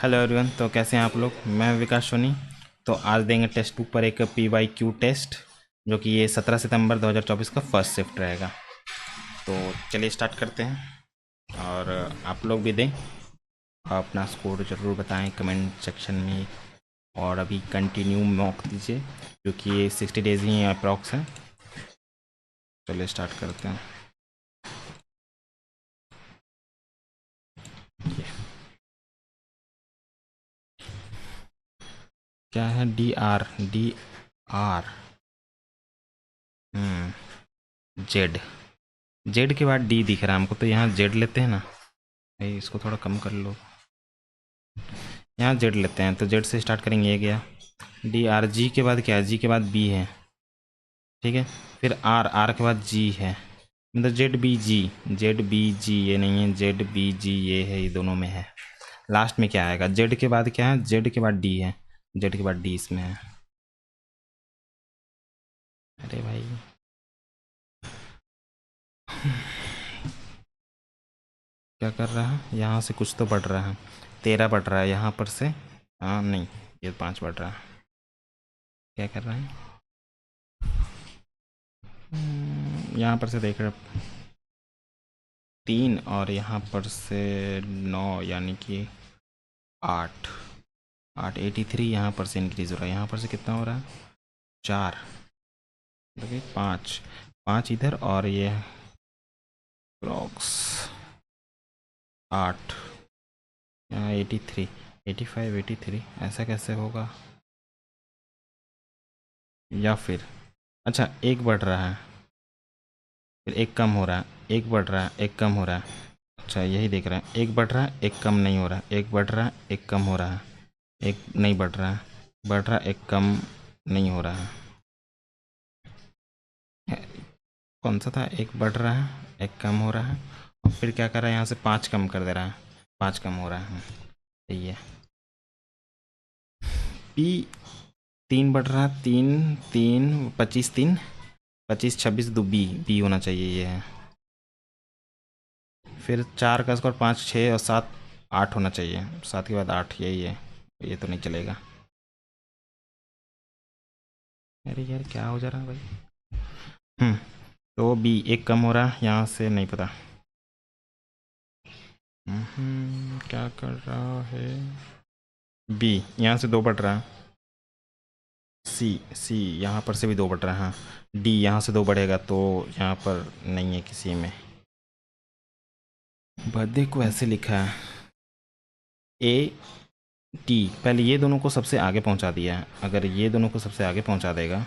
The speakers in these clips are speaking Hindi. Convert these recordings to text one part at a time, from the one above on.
Hello everyone. तो कैसे हैं आप लोग। मैं विकास सोनी। तो आज देंगे टेक्स्ट बुक पर एक PYQ टेस्ट, जो कि ये 17 सितंबर 2024 का फर्स्ट शिफ्ट रहेगा। तो चलिए स्टार्ट करते हैं और आप लोग भी दें, अपना स्कोर ज़रूर बताएं कमेंट सेक्शन में। और अभी कंटिन्यू मॉक दीजिए क्योंकि ये 60 डेज़ ही अप्रॉक्स है। चलिए स्टार्ट करते हैं। क्या है? DR Z. जेड के बाद डी दिख रहा है हमको, तो यहाँ जेड लेते हैं ना भाई। इसको थोड़ा कम कर लो। यहाँ जेड लेते हैं, तो जेड से स्टार्ट करेंगे। ये गया DRG के बाद क्या है? जी के बाद बी है, ठीक है। फिर आर के बाद जी है, मतलब जेड बी जी ये नहीं है, ZBG ये है, ये दोनों में है। लास्ट में क्या आएगा? जेड के बाद क्या है? जेड के बाद डी है, जेड के बाद डी इसमें है। अरे भाई क्या कर रहा है? यहाँ से कुछ तो बढ़ रहा है। 13 बढ़ रहा है यहाँ पर से। हाँ नहीं, ये 5 बढ़ रहा है। क्या कर रहा है? यहाँ पर से देख रहे 3 और यहाँ पर से 9, यानी कि 8। 83 यहाँ पर से इंक्रीज हो रहा है। यहाँ पर से कितना हो रहा है? 4, मतलब 5। 5 इधर और ये ब्लॉक्स 8। यहाँ 83, 85, 83। ऐसा कैसे होगा? या फिर अच्छा, एक बढ़ रहा है फिर एक कम हो रहा है, एक बढ़ रहा है एक कम हो रहा है। अच्छा यही देख रहे हैं, एक बढ़ रहा है एक कम नहीं हो रहा है, एक बढ़ रहा है एक कम हो रहा है, एक नहीं बढ़ रहा है, बढ़ रहा है एक कम नहीं हो रहा है। कौन सा था? एक बढ़ रहा है एक कम हो रहा है, और फिर क्या कर रहा है? यहाँ से 5 कम कर दे रहा है, 5 कम हो रहा है। सही है। पी 3 बढ़ रहा है, 3 3 25, 3 25 26 दो बी, बी होना चाहिए, ये है। फिर 4 का स्कोर 5 6 और 7 8 होना चाहिए, 7 के बाद 8, यही है। ये तो नहीं चलेगा। अरे यार क्या हो जा रहा है भाई। तो बी एक कम हो रहा है, यहाँ से नहीं पता। क्या कर रहा है? बी यहाँ से 2 बढ़ रहा है, सी यहाँ पर से भी 2 बढ़ रहा है। हाँ डी यहाँ से 2 बढ़ेगा, तो यहाँ पर नहीं है किसी में। बर्थडे को ऐसे लिखा है AT। पहले ये दोनों को सबसे आगे पहुंचा दिया है। अगर ये दोनों को सबसे आगे पहुंचा देगा,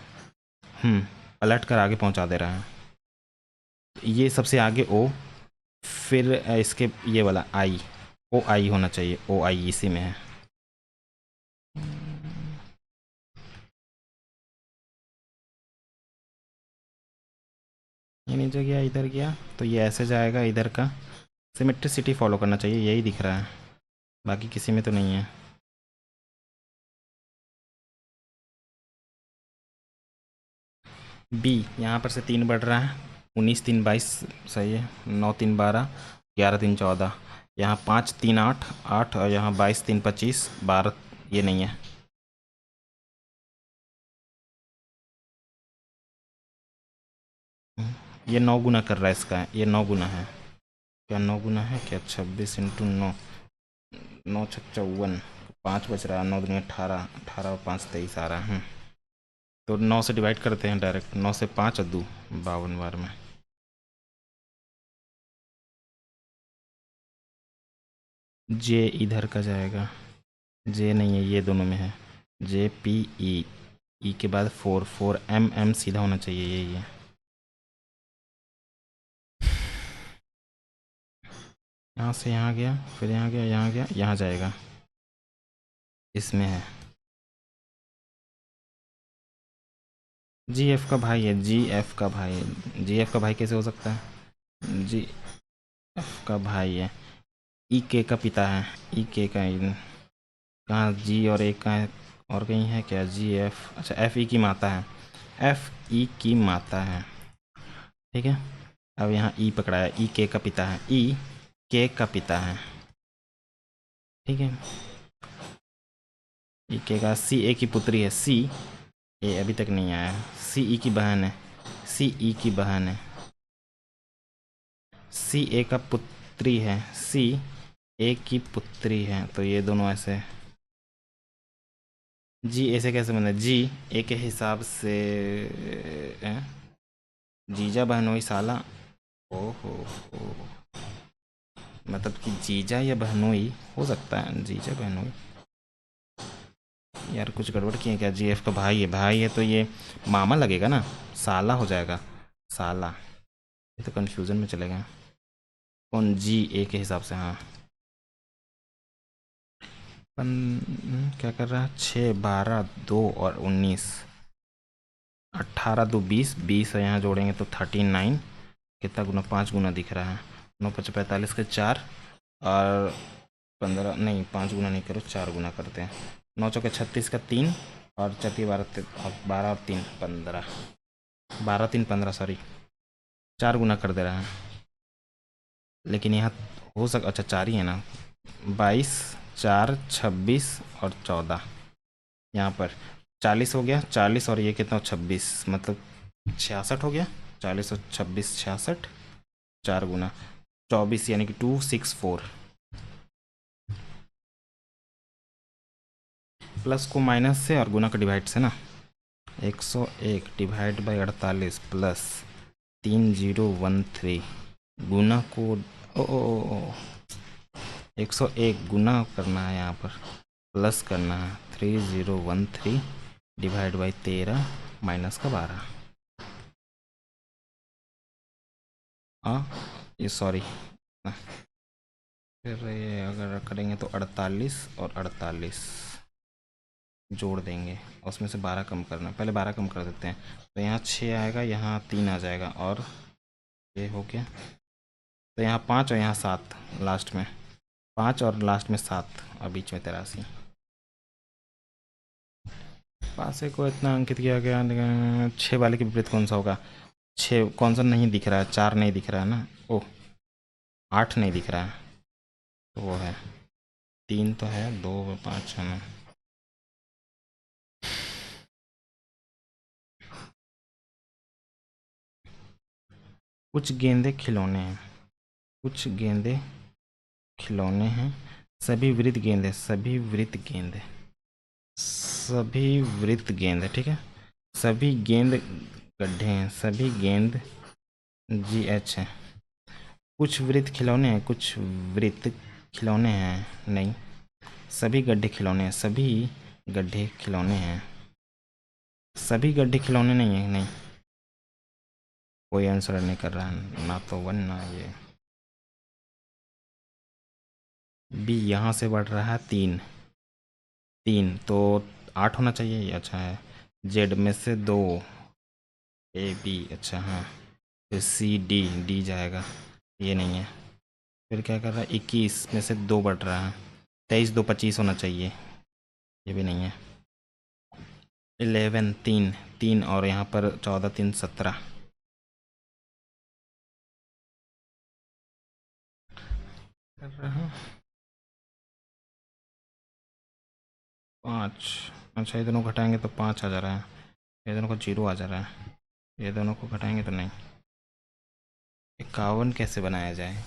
पलट कर आगे पहुंचा दे रहा है। ये सबसे आगे O, फिर इसके ये वाला OI होना चाहिए, OI इसी में है। ये नीचे गया, इधर गया, तो ये ऐसे जाएगा। इधर का सिमेट्रिसिटी फॉलो करना चाहिए, यही दिख रहा है, बाकी किसी में तो नहीं है। बी यहाँ पर से 3 बढ़ रहा है, 19 3 22 सही है, 9 3 12, 11 3 14, यहाँ 5 3 8 8, और यहाँ 22 3 25 12, ये नहीं है। ये 9 गुना कर रहा है इसका, ये 9 गुना है। क्या 9 गुना है क्या? 26 × 9, 9 6 54, 5 बच रहा है। 9 दूनी 18, 18 और 5 23 आ रहा है। तो 9 से डिवाइड करते हैं डायरेक्ट, 9 से 5 और 2 52 बार में। जे इधर का जाएगा, जे नहीं है, ये दोनों में है। JPE के बाद 4 4 सीधा होना चाहिए, यही है। यहाँ से यहाँ गया, फिर यहाँ गया, यहाँ गया, यहाँ जाएगा, इसमें है। GF का भाई है, GF का भाई है। GF का भाई कैसे हो सकता है? GF का भाई है, EK का पिता है, EK का कहाँ? G और A का है, और कहीं है क्या? GF, अच्छा FE की माता है, FE की माता है, ठीक है। अब यहाँ E पकड़ा है, EK का पिता है, EK का पिता है, ठीक है। ई कहेगा सी ए की पुत्री है, सी ए अभी तक नहीं आया, सी ई की बहन है, सी ई की बहन है, सी ए का पुत्री है, सी ए की पुत्री है, तो ये दोनों ऐसे। जी ऐसे कैसे बना, जी ए के हिसाब से जीजा बहनोई साला, ओहो हो, मतलब कि जीजा या बहनोई हो सकता है, जीजा बहनोई। यार कुछ गड़बड़ किए क्या, जी एफ का भाई है, भाई है तो ये मामा लगेगा ना, साला हो जाएगा, साला, ये तो कन्फ्यूज़न में चले गए। कौन, जी ए के हिसाब से, हाँ। क्या कर रहा है, 6 12 2 और 19, 18 2 20, 20 है, यहाँ जोड़ेंगे तो 39, कितना गुना, 5 गुना दिख रहा है, 9 5 45 के 4 और 15 नहीं, 5 गुना नहीं करो, 4 गुना करते हैं, 9 चौके 36 का 3 और 4 12 12 और 3 15, 12 3 15 सॉरी, 4 गुना कर दे रहा है, लेकिन यहाँ हो सक, अच्छा 4 ही है ना, 22 4 26 और 14, यहाँ पर 40 हो गया, 40 और ये कितना 26, मतलब 66 हो गया, 40 और 26 66, 4 गुना 24 यानी कि 264, प्लस को माइनस से और गुना का डिवाइड से ना, 101 डिवाइड बाई 48 प्लस 3013, गुना को ओ 101 गुना करना है, यहाँ पर प्लस करना है, 3013 डिवाइड बाई 13 माइनस का 12, ये सॉरी, फिर ये अगर करेंगे तो 48 और 48 जोड़ देंगे, और उसमें से 12 कम करना, पहले 12 कम कर देते हैं, तो यहाँ 6 आएगा, यहाँ 3 आ जाएगा, और ये हो गया, तो यहाँ 5 और यहाँ 7 लास्ट में, 5 और लास्ट में 7 और बीच में 83, पासे को इतना अंकित किया गया, 6 वाले के विपरीत कौन सा होगा, 6 कौन सा नहीं दिख रहा है, 4 नहीं दिख रहा है ना, ओह 8 नहीं दिख रहा है, तो वो है 3 तो है, 2 5 है ना, कुछ गेंदे खिलौने हैं, कुछ गेंदे खिलौने हैं, सभी वृत्त गेंद, सभी वृत्त गेंद, सभी वृत्त गेंद, ठीक है, सभी गेंद गड्ढे हैं, सभी गेंद जी एच है, कुछ वृत्त खिलौने हैं, कुछ वृत्त खिलौने हैं, नहीं, सभी गड्ढे खिलौने हैं, सभी गड्ढे खिलौने हैं, सभी गड्ढे खिलौने नहीं है, नहीं, कोई आंसर नहीं कर रहा है, ना तो 1 ना ये, बी यहाँ से बढ़ रहा है 3 3 तो 8 होना चाहिए, ये अच्छा है, जेड में से 2, ए बी, अच्छा हाँ, फिर सी डी, डी जाएगा, ये नहीं है, फिर क्या कर रहा है, 21 में से 2 बढ़ रहा है, 23 2 25 होना चाहिए, ये भी नहीं है, 11 3 3 और यहाँ पर 14 3 17, कर रहा हूँ 5, अच्छा ये दोनों घटाएंगे तो 5 आ जा रहा है, ये दोनों को 0 आ जा रहा है, ये दोनों को घटाएंगे तो नहीं, 51 कैसे बनाया जाए,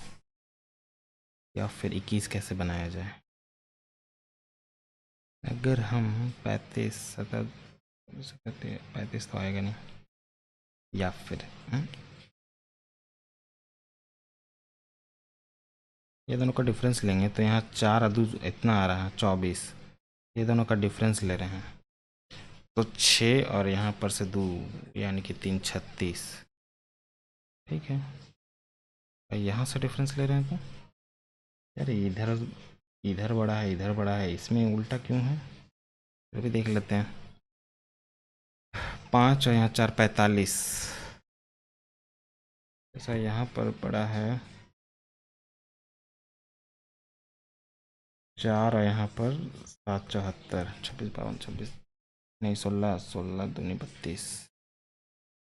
या फिर 21 कैसे बनाया जाए, अगर हम 35 35 तो आएगा नहीं, या फिर ये दोनों का डिफरेंस लेंगे तो यहाँ 4 अदू इतना आ रहा है 24, ये दोनों का डिफरेंस ले रहे हैं तो 6 और यहाँ पर से 2 यानी कि 3 36, ठीक है, और यहाँ से डिफरेंस ले रहे हैं तो यार इधर इधर बड़ा है, इधर बड़ा है, इसमें उल्टा क्यों है, फिर भी देख लेते हैं, 5 और यहाँ 4 45, ऐसा यहाँ पर बड़ा है 4 और यहाँ पर 7 74 26 52 26 नहीं 16 16 दूनी 32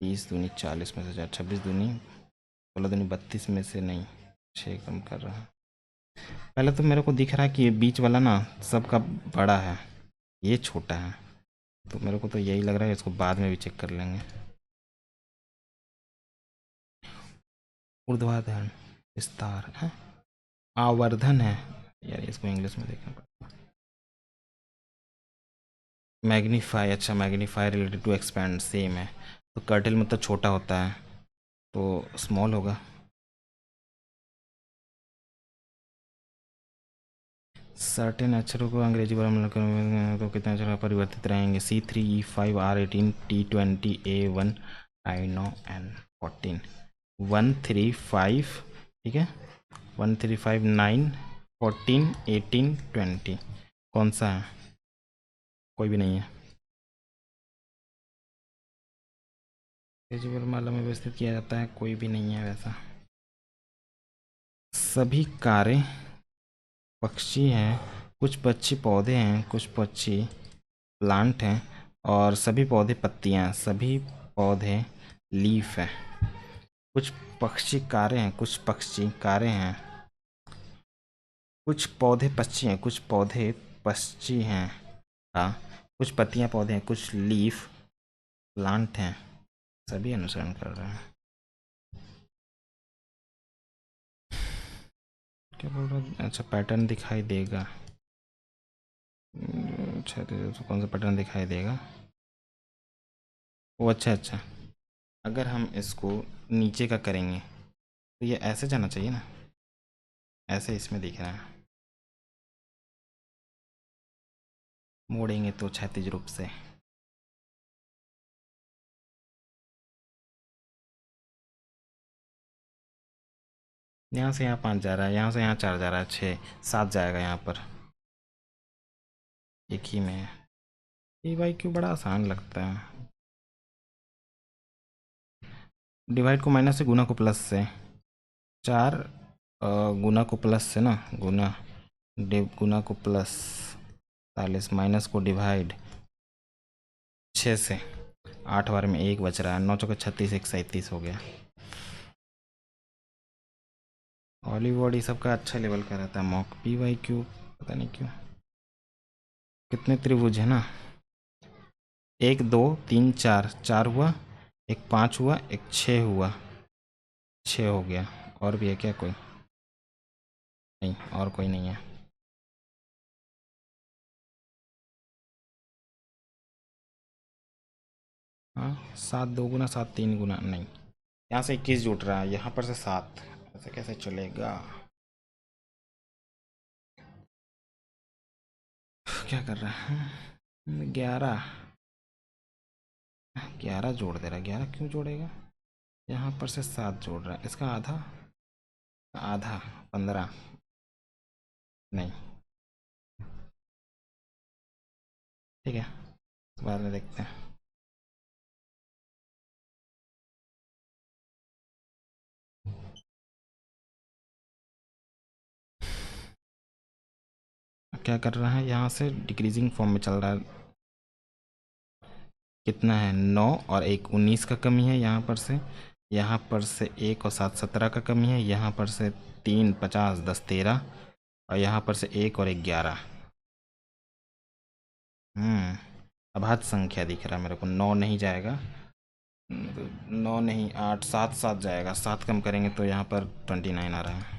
30 दूनी 40 में से 4 26 दूनी 16 दूनी 32 में से नहीं 6 कम कर रहा है, पहले तो मेरे को दिख रहा है कि ये बीच वाला ना सबका बड़ा है, ये छोटा है, तो मेरे को तो यही लग रहा है, इसको बाद में भी चेक कर लेंगे। ऊर्ध्वाधर विस्तार है, आवर्धन है यार, इसको इंग्लिश में देखना पड़ेगा। मैग्नीफाई, अच्छा magnify related to expand same है, तो कर्टल मतलब छोटा होता है, तो स्मॉल होगा। सर्टेन अक्षरों को अंग्रेजी वर्णमाला तो कितने अक्षर परिवर्तित रहेंगे? C3E5R18T20A1I9N14 135, ठीक है, 1359 14 18 20, कौन सा है? कोई भी नहीं है। अंग्रेजी वर्णमाला में व्यवस्थित किया जाता है, कोई भी नहीं है वैसा। सभी कारें पक्षी हैं, कुछ पक्षी पौधे हैं, कुछ पक्षी प्लांट हैं, और सभी पौधे पत्तियां हैं, सभी पौधे लीफ है। कुछ पक्षी कारें हैं, कुछ पक्षी कारें हैं, कुछ पौधे पक्षी हैं, कुछ पौधे पक्षी हैं, हाँ, कुछ पत्तियां पौधे हैं, कुछ लीफ प्लांट हैं। सभी अनुसरण कर रहे हैं। क्या बोल रहा है? अच्छा, पैटर्न दिखाई देगा। अच्छा, तो कौन सा पैटर्न दिखाई देगा? ओ अच्छा अच्छा, अगर हम इसको नीचे का करेंगे तो ये ऐसे जाना चाहिए ना, ऐसे इसमें दिख रहा है, मोड़ेंगे तो क्षैतिज रूप से। यहाँ से यहाँ 5 जा रहा है, यहाँ से यहाँ 4 जा रहा है, 6 7 जाएगा यहाँ पर, एक ही में है। ये भाई क्यों बड़ा आसान लगता है। डिवाइड को माइनस से, गुना को प्लस से। 4 गुना को प्लस से ना, गुना गुना को प्लस 40, माइनस को डिवाइड 6 से, 8 बार में 1 बच रहा है, 9 चौके 36, 1 37 हो गया। हॉलीवुड ये सब का अच्छा लेवल का रहता है मॉक। PYQ पता नहीं क्यों। कितने त्रिभुज है ना, 1 2 3 4, 4 हुआ, एक 5 हुआ, एक 6 हुआ, 6 हो गया। और भी है क्या कोई? नहीं, और कोई नहीं है। हाँ, 7 2 गुना 7 3 गुना, नहीं, यहाँ से 21 जुट रहा है, यहाँ पर से 7, ऐसे कैसे चलेगा? क्या कर रहा है? 11 11 जोड़ दे रहा है, 11 क्यों जोड़ेगा? यहाँ पर से 7 जोड़ रहा है, इसका आधा, आधा 15, नहीं, ठीक है, बाद में देखते हैं। क्या कर रहा है? यहाँ से डिक्रीजिंग फॉर्म में चल रहा है। कितना है? 9 और 1 19 का कमी है यहाँ पर से, यहाँ पर से 1 और 7 17 का कमी है, यहाँ पर से 3 50 10 13, और यहाँ पर से 1 और 1 11। अभाज्य संख्या दिख रहा है मेरे को। 9 नहीं जाएगा, 9 नहीं, 8 7 7 जाएगा, 7 कम करेंगे तो यहाँ पर 29 आ रहा है।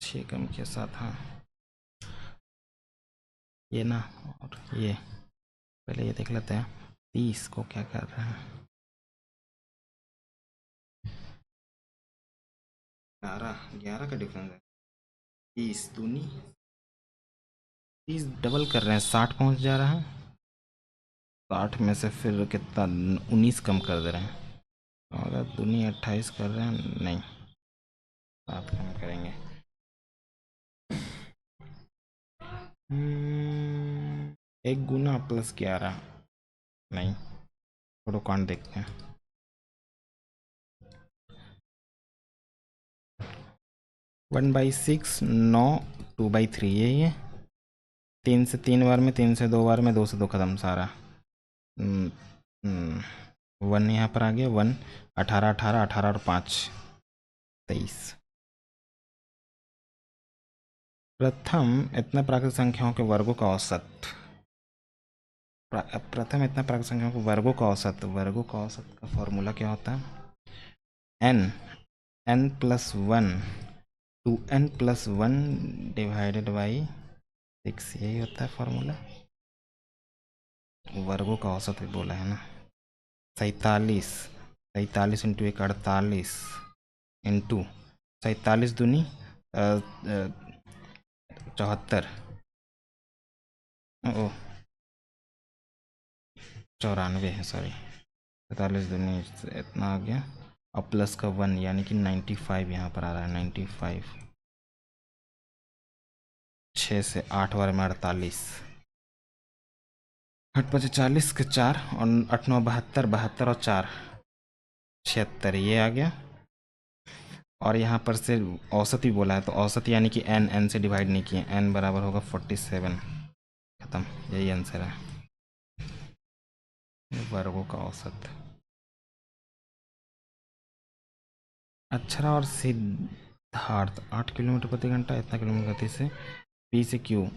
छः कम किया 7, हाँ, ये ना, और ये पहले ये देख लेते हैं 30 को क्या कर रहा है। 11 का डिफरेंस है। 30 दूनी 30 डबल कर रहे हैं, 60 पहुंच जा रहा है। 60 में से फिर कितना, 19 कम कर दे रहे हैं, और दूनी 28 कर रहे हैं, नहीं 7 कम करेंगे। 1 गुना प्लस 11, नहीं, थोड़ा काउंट देखते हैं। 1/6 9 2/3, यही है। 3 से 3 बार में, 3 से 2 बार में, 2 से 2 खत्म सारा। 1 यहाँ पर आ गया, 1 18 18 18 और 5 23। प्रथम इतना प्राकृतिक संख्याओं के वर्गों का औसत, प्रथम इतना प्राकृतिक संख्याओं के वर्गों का औसत का फॉर्मूला क्या होता है? n plus 1 2n plus 1 divided by 6, यही होता है फॉर्मूला। वर्गों का औसत भी बोला है ना। 47 इंटू 1 48 इंटू 47 दूनी 74, ओ 94 है, सॉरी 47 दूनी इतना आ गया, और प्लस का 1 यानी कि 95 यहाँ पर आ रहा है। 95 6 से 8 बार में 48, 8 5 40 के 4 और 8 9 72, 72 और 4 76, ये आ गया। और यहाँ पर से औसत भी बोला है, तो औसत यानी कि n से डिवाइड नहीं किए, n बराबर होगा 47। खत्म, यही आंसर है वर्गों का औसत। अक्षरा और सिद्धार्थ 8 किलोमीटर प्रति घंटा इतना किलोमीटर गति से P से Q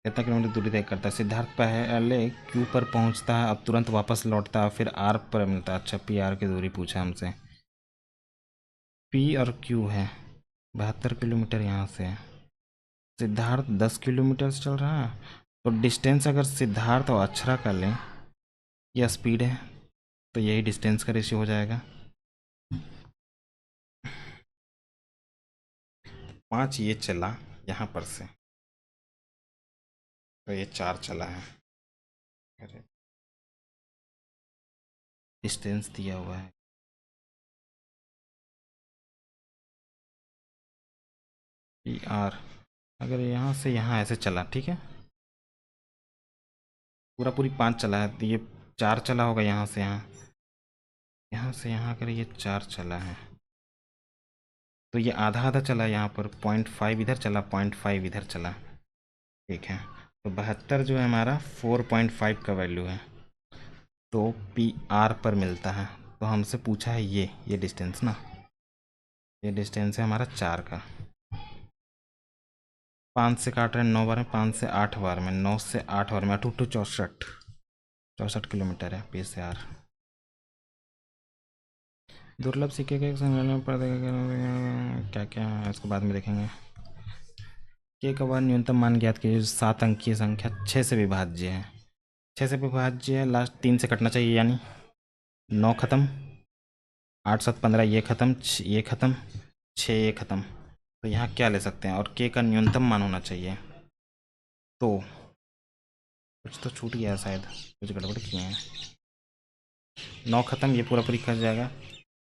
इतना किलोमीटर दूरी तय करता है। सिद्धार्थ पहले Q पर पहुंचता है, अब तुरंत वापस लौटता है, फिर R पर मिलता है। अच्छा, PR की दूरी पूछा हमसे। P और Q है 72 किलोमीटर यहाँ से है। सिद्धार्थ 10 किलोमीटर से चल रहा है, तो डिस्टेंस अगर सिद्धार्थ और अक्षरा का लें, या स्पीड है, तो यही डिस्टेंस का रेशियो हो जाएगा। 5 ये चला यहाँ पर से, तो ये 4 चला है। डिस्टेंस दिया हुआ है। PR अगर यहाँ से यहाँ ऐसे चला, ठीक है, पूरी 5 चला है, तो ये 4 चला होगा यहाँ से यहाँ, यहाँ से यहाँ अगर ये 4 चला है, तो ये आधा आधा चला यहाँ पर, 0.5 इधर चला, 0.5 इधर चला, ठीक है। तो 72 जो है हमारा 4.5 का वैल्यू है, तो PR पर मिलता है। तो हमसे पूछा है ये डिस्टेंस ना, ये डिस्टेंस है हमारा 4 का। 5 से काट रहे हैं 9 बार में, 5 से 8 बार में, 9 से 8 बार में, 8 टू 64 किलोमीटर है PCR। दुर्लभ सिक्के के संग्रहण पर क्या क्या है, इसको बाद में देखेंगे। के का वह न्यूनतम मान ज्ञात कीजिए जो 7 अंकीय संख्या 6 से विभाज्य है। 6 से विभाज्य है, लास्ट 3 से कटना चाहिए, यानी 9 खत्म, 8 7 15 ये खत्म, ये खत्म, 6 ये खत्म। तो यहाँ क्या ले सकते हैं, और के का न्यूनतम मान होना चाहिए। तो कुछ तो छूट गया शायद, कुछ गड़बड़ किए हैं। 9 खत्म, ये पूरी कट जाएगा।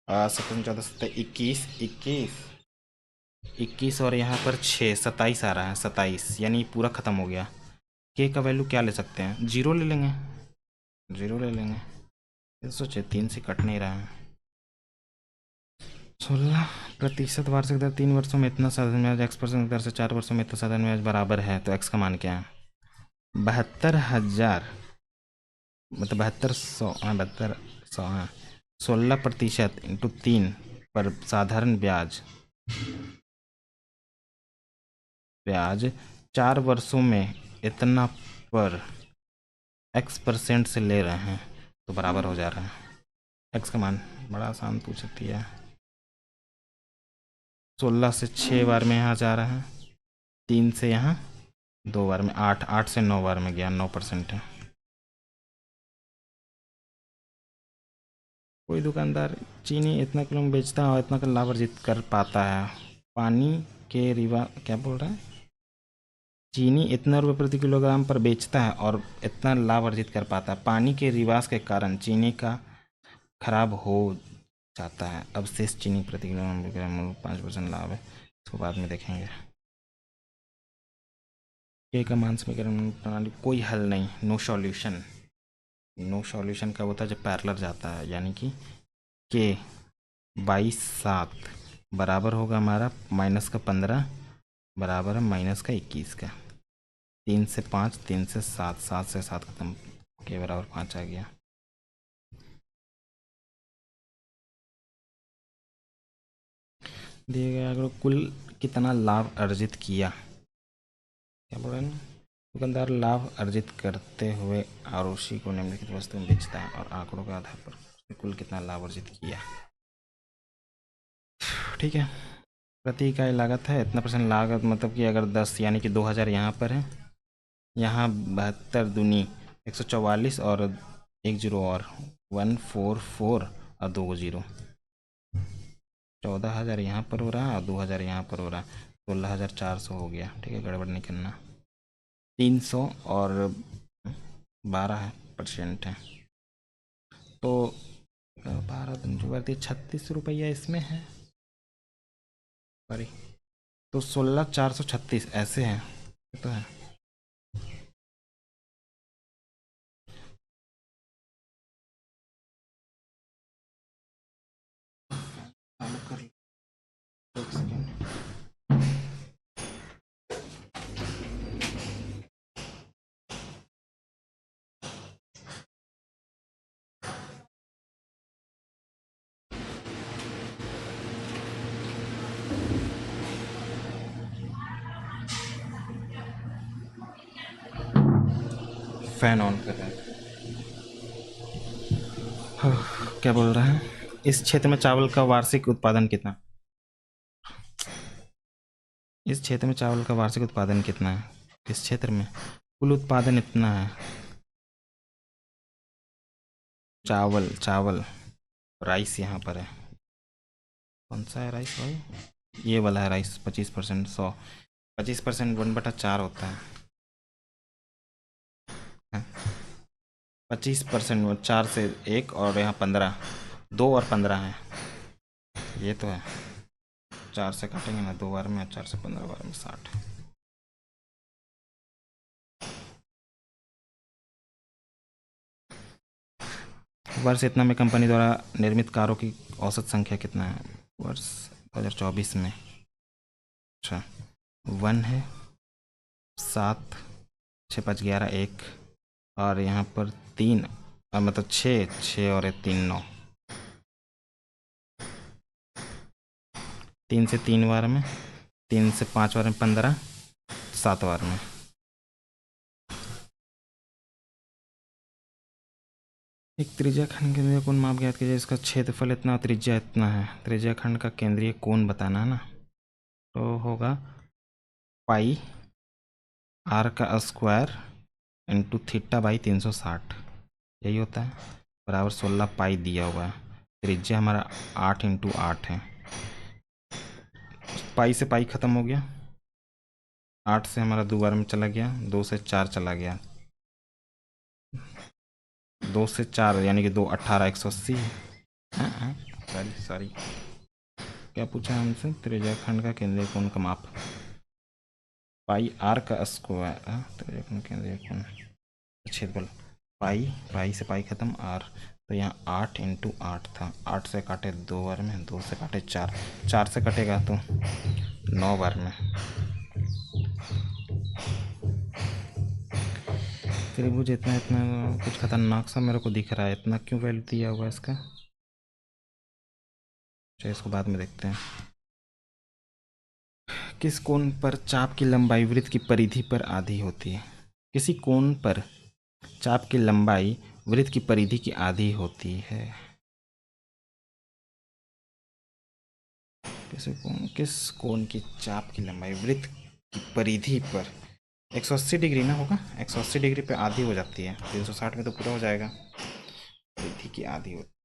17 14 17 21 और यहाँ पर 6 27 आ रहा है, 27 यानी पूरा ख़त्म हो गया। के का वैल्यू क्या ले सकते हैं, 0 ले लेंगे, 0 ले लेंगे। ये सोचे 3 से कट नहीं रहा है। 16% वार्षिक दर 3 वर्षों में इतना साधारण ब्याज x% दर से 4 वर्षों में इतना साधारण ब्याज बराबर है, तो x का मान क्या है? 72,000 मतलब 7200, हाँ 7200, हाँ 16% इंटू 3 पर साधारण ब्याज 4 वर्षों में इतना पर x% से ले रहे हैं, तो बराबर हो जा रहा है। x का मान बड़ा आसान पूछ सकती है। 16 से 6 बार में यहाँ जा रहा है, 3 से यहाँ 2 बार में, 8 से 9 बार में गया, 9% है। कोई दुकानदार चीनी इतना किलो में बेचता है और इतना का लाभ अर्जित कर पाता है। पानी के रिवा क्या बोल रहा है, चीनी इतना रुपये प्रति किलोग्राम पर बेचता है और इतना लाभ अर्जित कर पाता है। पानी के रिवाज के कारण चीनी का खराब हो जाता है। अब शेष चीनी प्रति किलोग्राम 5% लाभ है, इसको बाद में देखेंगे। के का मान समीकरण प्रणाली कोई हल नहीं, नो सॉल्यूशन। नो सॉल्यूशन कब होता है, जब पैरेलल जाता है, यानी कि के 22/7 बराबर होगा हमारा -15 बराबर है -21 का। 3 से 5, 3 से 7, 7 से 7 खत्म, के बराबर 5 आ गया। दिए गए आंकड़ों कुल कितना लाभ अर्जित किया, क्या बोल रहे हैं ना, दुकानदार लाभ अर्जित करते हुए आरोसी को निम्नलिखित वस्तु में बेचता है और आंकड़ों के आधार पर उसने कुल कितना लाभ अर्जित किया। ठीक है, प्रति इकाई लागत है इतना परसेंट लागत, मतलब कि अगर 10 यानी कि 2000 यहाँ पर है, यहाँ 72 दूनी 144 और 10 और 144 और 2 जीरो, 14,000 यहाँ पर हो रहा है और 2000 यहाँ पर हो रहा है, 16,400 हो गया। ठीक है, गड़बड़ नहीं करना। 300 और 12% है तो 12 दिन जो बढ़ती 36 रुपया इसमें है, सॉरी, तो 16,436 ऐसे हैं, ये तो है। चालू कर लो, एक सेकेंड। फैन ऑन कर रहे हैं। क्या बोल रहा है, इस क्षेत्र में चावल का वार्षिक उत्पादन कितना, इस क्षेत्र में चावल का वार्षिक उत्पादन कितना है, इस क्षेत्र में कुल उत्पादन इतना है। चावल चावल राइस यहाँ पर है, कौन सा है राइस भाई, ये वाला है राइस, 25%, 25% 1/4 होता है, 25% 4 से 1 और यहाँ 15, 2 और 15 है, ये तो है। 4 से काटेंगे ना 2 बार में, 4 से 15 बार में 60। वर्ष इतना में कंपनी द्वारा निर्मित कारों की औसत संख्या कितना है, वर्ष 2024 में, अच्छा 1 है, 7, 6 5 11 1 और यहाँ पर 3 मतलब 6 और 3 9, 3 से 3 बार में, 3 से 5 बार में 15, 7 बार में। एक त्रिज्या खंड केंद्रीय कोण माप ज्ञात कीजिए, इसका क्षेत्रफल इतना और त्रिज्या इतना है, त्रिज्या खंड का केंद्रीय कोण बताना है ना, तो होगा पाई आर का स्क्वायर इंटू थीटा बाई 360, यही होता है, बराबर 16 पाई दिया हुआ है। त्रिज्या हमारा 8 × 8 है, पाई से पाई ख़त्म हो गया, 8 से हमारा 2 बार में चला गया, 2 से 4 चला गया, 2 से 4 यानी कि 2 18 180, सॉरी सॉरी, क्या पूछा हमसे, त्रिज्या खंड का केंद्रीय कोण का माप, पाई आर का स्क्वायर, त्रिज्या खंड केंद्रीय कोण क्षेत्रफल, पाई पाई से पाई खत्म आर, तो यहाँ 8 × 8 था, 8 से काटे 2 बार में, 2 से काटे 4, 4 से कटेगा तो 9 बार में। त्रिभुज इतना इतना कुछ खतरनाक सा मेरे को दिख रहा है, इतना क्यों वैल्यू दिया हुआ है इसका, चलिए इसको बाद में देखते हैं। किस कोण पर चाप की लंबाई वृत्त की परिधि पर आधी होती है, किसी कोण पर चाप की लंबाई वृत्त की परिधि की आधी होती है, किस कोण की चाप की लंबाई वृत्त की परिधि पर 180 डिग्री ना होगा, 180 डिग्री पे आधी हो जाती है, 360 में तो पूरा हो जाएगा, परिधि की आधी होती है।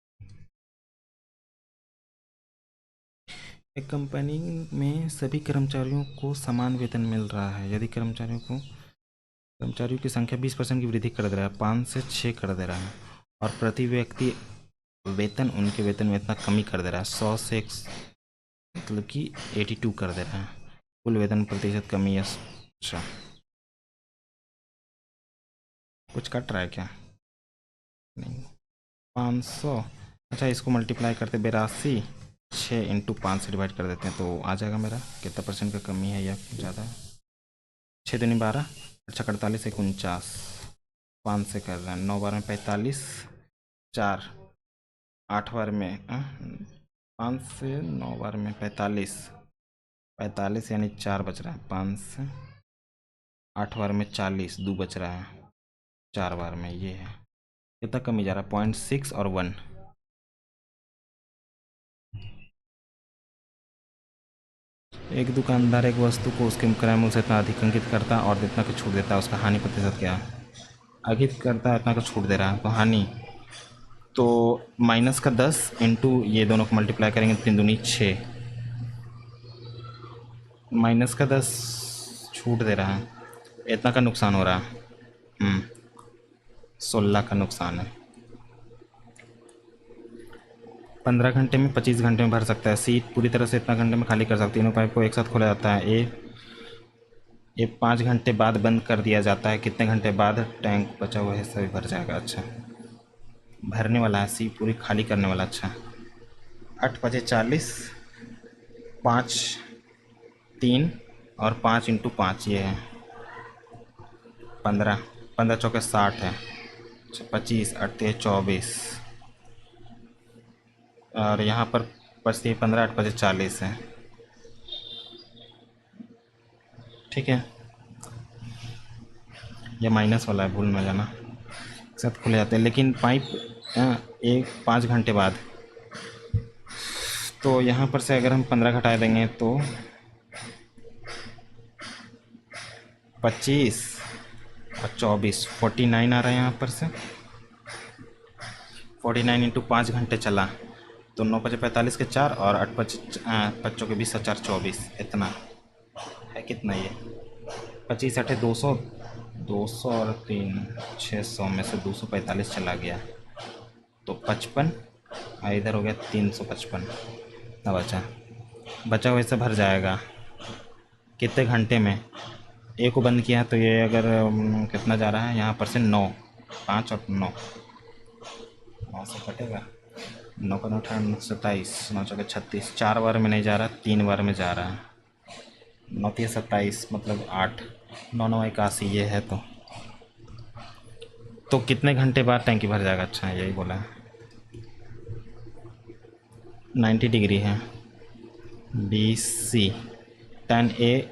एक कंपनी में सभी कर्मचारियों को समान वेतन मिल रहा है, यदि कर्मचारियों की संख्या 20% की वृद्धि कर दे रहा है, 5 से 6 कर दे रहा है, और प्रति व्यक्ति वेतन उनके वेतन में इतना कमी कर दे रहा है, 100 से मतलब कि 82 कर दे रहा है, कुल वेतन प्रतिशत कमी है, अच्छा कुछ कट रहा है क्या, नहीं, 500, अच्छा इसको मल्टीप्लाई करते 82, 6 × 5 से डिवाइड कर देते हैं तो आ जाएगा मेरा कितना परसेंट का कमी है या ज़्यादा है, 6 दूनी 12, अच्छा 48 49, 5 से कर रहे हैं, 9 बार में 45, 4 8 बार में 5 से 9 बार में 45, 45 यानी 4 बच रहा है। 5 से 8 बार में 40, 2 बच रहा है 4 बार में। ये है कितना कमी जा रहा है, 0.6 और 1। एक दुकानदार एक वस्तु को उसके क्रय मूल्य से इतना अधिक अंकित करता है और इतना का छूट देता है, उसका हानि प्रतिशत क्या है? अंकित करता है, इतना का छूट दे रहा है, तो हानि तो माइनस का 10 इंटू ये दोनों को मल्टीप्लाई करेंगे, 3 दूनी 6, माइनस का 10 छूट दे रहा है, इतना का नुकसान हो रहा है। 16 का नुकसान है। 15 घंटे में 25 घंटे में भर सकता है। सीट पूरी तरह से इतना घंटे में खाली कर सकती है। तीनों पाइप को एक साथ खोला जाता है। ये 5 घंटे बाद बंद कर दिया जाता है। कितने घंटे बाद टैंक बचा हुआ हिस्सा भी भर जाएगा? अच्छा, भरने वाला है, सी पूरी खाली करने वाला। अच्छा, 8 बजे 40, 5 3 और 5 इंटू 5 ये है 15, 15 चौके 60 है। अच्छा, 25 8 24 और यहाँ पर बचती है 15, 8 बजे 40 है। ठीक है, ये माइनस वाला है, भूल में जाना। साथ खुले जाते हैं, लेकिन पाइप एक 5 घंटे बाद, तो यहाँ पर से अगर हम 15 घटा देंगे तो 25 और 24, 49 आ रहा है यहाँ पर से। 49 इंटू 5 घंटे चला तो 9 बजे 45 के 4 और 8 बजे 5 के 20 और 4 24, इतना है। कितना ये 25 8 200, 200 और 3 600 में से 245 चला गया तो 55, इधर हो गया 355। ना बचा हुआ इससे भर जाएगा कितने घंटे में? ए को बंद किया तो ये अगर कितना जा रहा है यहाँ पर से 9, 5 और 9, 9 से कटेगा, 9 का 9 18 27, 9 चौके 36, 4 बार में नहीं जा रहा, 3 बार में जा रहा है। 9 3 27 मतलब 8, 9 9 81 ये है। तो कितने घंटे बाद टैंकी भर जाएगा? अच्छा, यही बोला है। 90 डिग्री है। बी सी, tan ए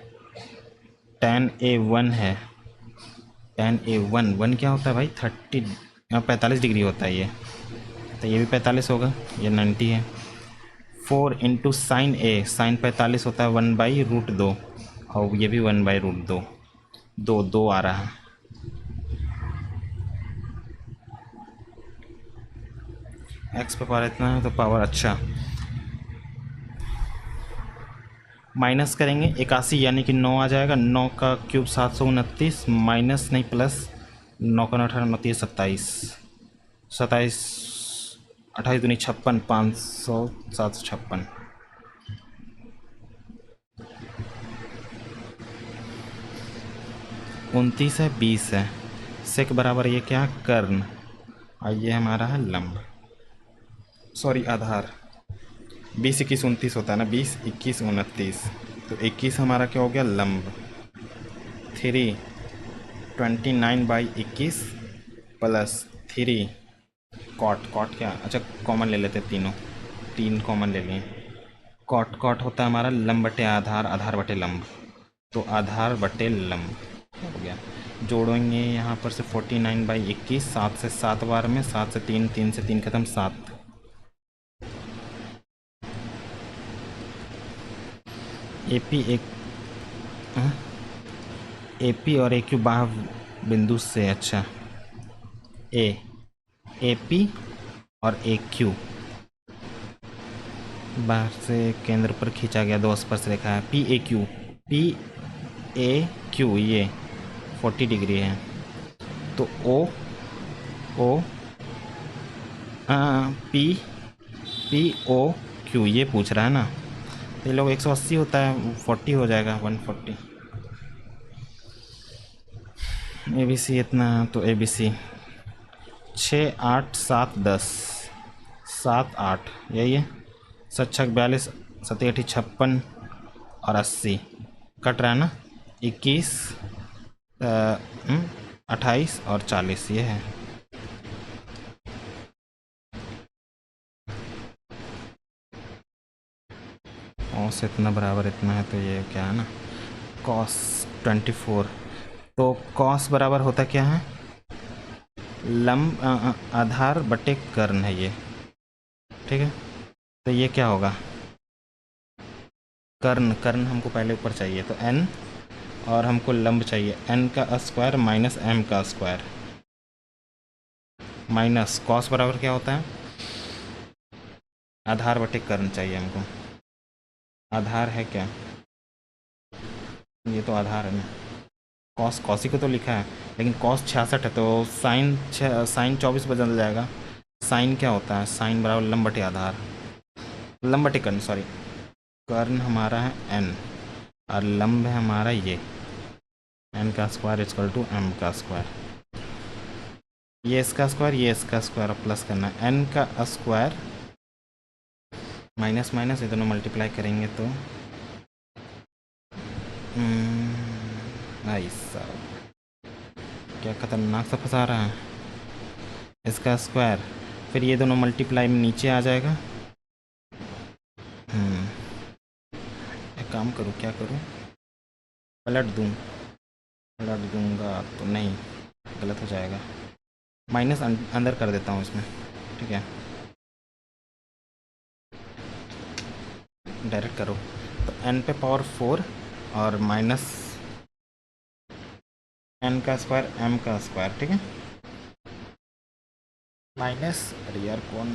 1 है। tan ए 1 क्या होता है भाई? 45 डिग्री होता है ये, तो ये भी 45 होगा, ये 90 है। 4 इंटू साइन ए, साइन 45 होता है 1/√2 और ये भी 1/√2, 2 आ रहा है। एक्स पे पावर इतना है तो पावर, अच्छा माइनस करेंगे 81 यानी कि 9 आ जाएगा। 9 का क्यूब 729 माइनस नहीं प्लस 9 का 9 18 29 27, 27 28 दूनी 56, 500 756। 29 है, 20 है, सेक बराबर ये क्या? कर्ण, और ये हमारा है लंब, सॉरी आधार। 20 21 29 होता है ना, 20 21 29, तो 21 हमारा क्या हो गया? लंब। 329/21 प्लस 3 कॉट क्या? अच्छा, कॉमन ले लेते, तीनों 3 कॉमन ले लिए। कॉट होता है हमारा लंब बटे आधार, आधार बटे लंब, तो आधार बटे लंब हो गया। जोड़ेंगे यहाँ पर से 49/21, 7 से 7 बार में, 7 से 3, 3 से 3 खत्म, 7। एपी एक एपी और ए क्यू बाह्य बिंदु से, अच्छा एपी और ए क्यू बाहर से केंद्र पर खींचा गया 2 स्पर्श रेखा है। पी ए क्यू ये 40 डिग्री है, तो ओ पी ओ क्यू ये पूछ रहा है ना, तो ये लोग 180 होता है, 40 हो जाएगा, 140। ए बी सी इतना, तो ए बी सी 6 8 7 10, 7 8 यही है। 7 6 42, 7 8 56 और 80 कट रहा है ना, 21 28 और 40 ये है। कॉस इतना बराबर इतना है, तो ये क्या है ना, कॉस 24। तो कॉस बराबर होता क्या है, लंब आधार बटे कर्ण है ये, ठीक है। तो ये क्या होगा, कर्ण, कर्ण हमको पहले ऊपर चाहिए तो n, और हमको लंब चाहिए n का स्क्वायर माइनस m का स्क्वायर, माइनस कॉस बराबर क्या होता है, आधार बटे कर्ण चाहिए हमको। आधार है क्या, ये तो आधार है ना, कॉस कॉसी को तो लिखा है, लेकिन कॉस 66 है, तो साइन साइन 24 बदल जाएगा। साइन क्या होता है, साइन बराबर लंब बटे आधार, लंब बटे कर्ण सॉरी, कर्ण हमारा है n, और लंब है हमारा ये n का स्क्वायर इक्वल टू m का स्क्वायर, ये इसका स्क्वायर ये इसका स्क्वायर प्लस करना है, n का स्क्वायर माइनस माइनस, ये दोनों मल्टीप्लाई करेंगे तो भाई साहब क्या खतरनाक सा फंसा रहा है, इसका स्क्वायर, फिर ये दोनों मल्टीप्लाई में नीचे आ जाएगा। एक काम करूँ, क्या करूँ, पलट दूँ, पलट दूँगा तो नहीं, गलत हो जाएगा, माइनस अंदर कर देता हूँ इसमें, ठीक है, डायरेक्ट करो। तो n पे पावर 4 और माइनस n का स्क्वायर m का स्क्वायर, ठीक है, माइनस, अरे यार कौन,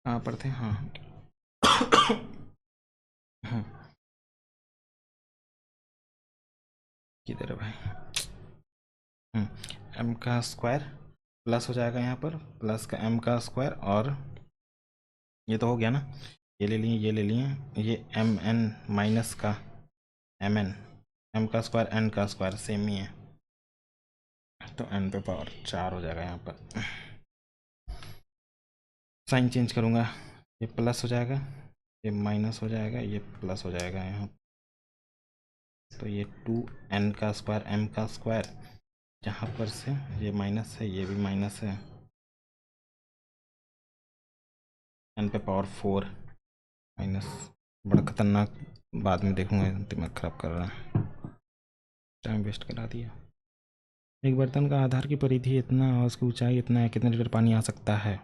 कहाँ पर थे, हाँ किधर है भाई, m का स्क्वायर प्लस हो जाएगा यहाँ पर, प्लस का m का स्क्वायर, और ये तो हो गया ना, ये ले लिए ये ले लिए, ये mn माइनस का mn, m का स्क्वायर n का स्क्वायर सेम ही है, तो n पे पावर 4 हो जाएगा यहाँ पर। साइन चेंज करूँगा, ये प्लस हो जाएगा, ये माइनस हो जाएगा, ये प्लस हो जाएगा यहाँ, तो ये 2n का स्क्वायर m का स्क्वायर, जहाँ पर से ये माइनस है ये भी माइनस है, n पे पावर 4 माइनस, बड़ा खतरनाक, बाद में देखूंगा, दिमाग खराब कर रहा है, टाइम वेस्ट करा दिया। एक बर्तन का आधार की परिधि इतना और उसकी ऊंचाई इतना है, कितने लीटर पानी आ सकता है,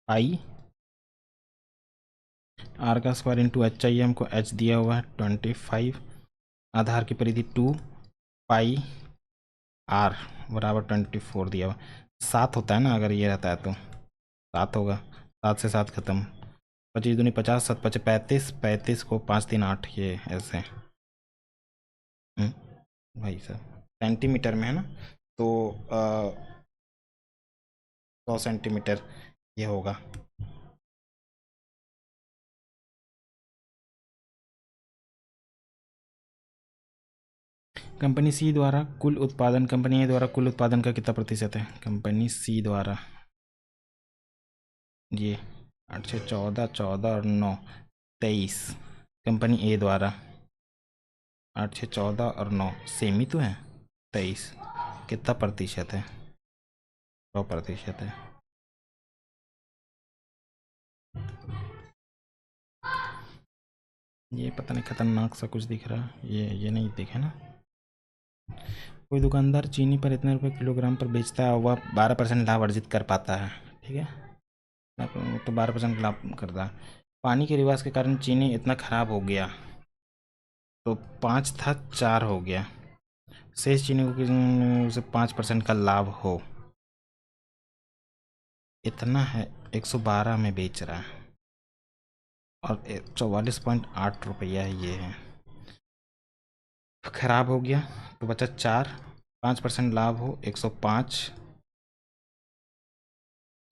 आई आर का स्क्वायर इंटू एच चाहिए हमको, एच दिया हुआ है 25, आधार की परिधि 2 पाई आर बराबर 24 दिया हुआ, 7 होता है ना, अगर ये रहता है तो 7 होगा, 7 से 7 खत्म, 25 दूनी 50, 7 पचे 35, 35 को 5 3 8, ये ऐसे भाई साहब सेंटीमीटर में है ना, तो 100 सेंटीमीटर ये होगा। कंपनी सी द्वारा कुल उत्पादन, कंपनी ए द्वारा कुल उत्पादन का कितना प्रतिशत है, कंपनी सी द्वारा, ये 8 से 14, 14 और 9 23, कंपनी ए द्वारा 8 से 14 और 9 सेम ही तो है, 23, कितना प्रतिशत है, 100% है। ये पता नहीं खतरनाक सा कुछ दिख रहा है, ये नहीं दिखे ना, कोई दुकानदार चीनी पर इतने रुपए किलोग्राम पर बेचता है, वह 12% लाभ अर्जित कर पाता है, ठीक है, तो 12% लाभ करता है, पानी के रिवाज के कारण चीनी इतना खराब हो गया, तो 5 था 4 हो गया, शेष चीनी को उसे 5% का लाभ हो, इतना है 112 में बेच रहा है, और 44.8 रुपया ये है, खराब हो गया तो बचा 4, 5% लाभ हो 105,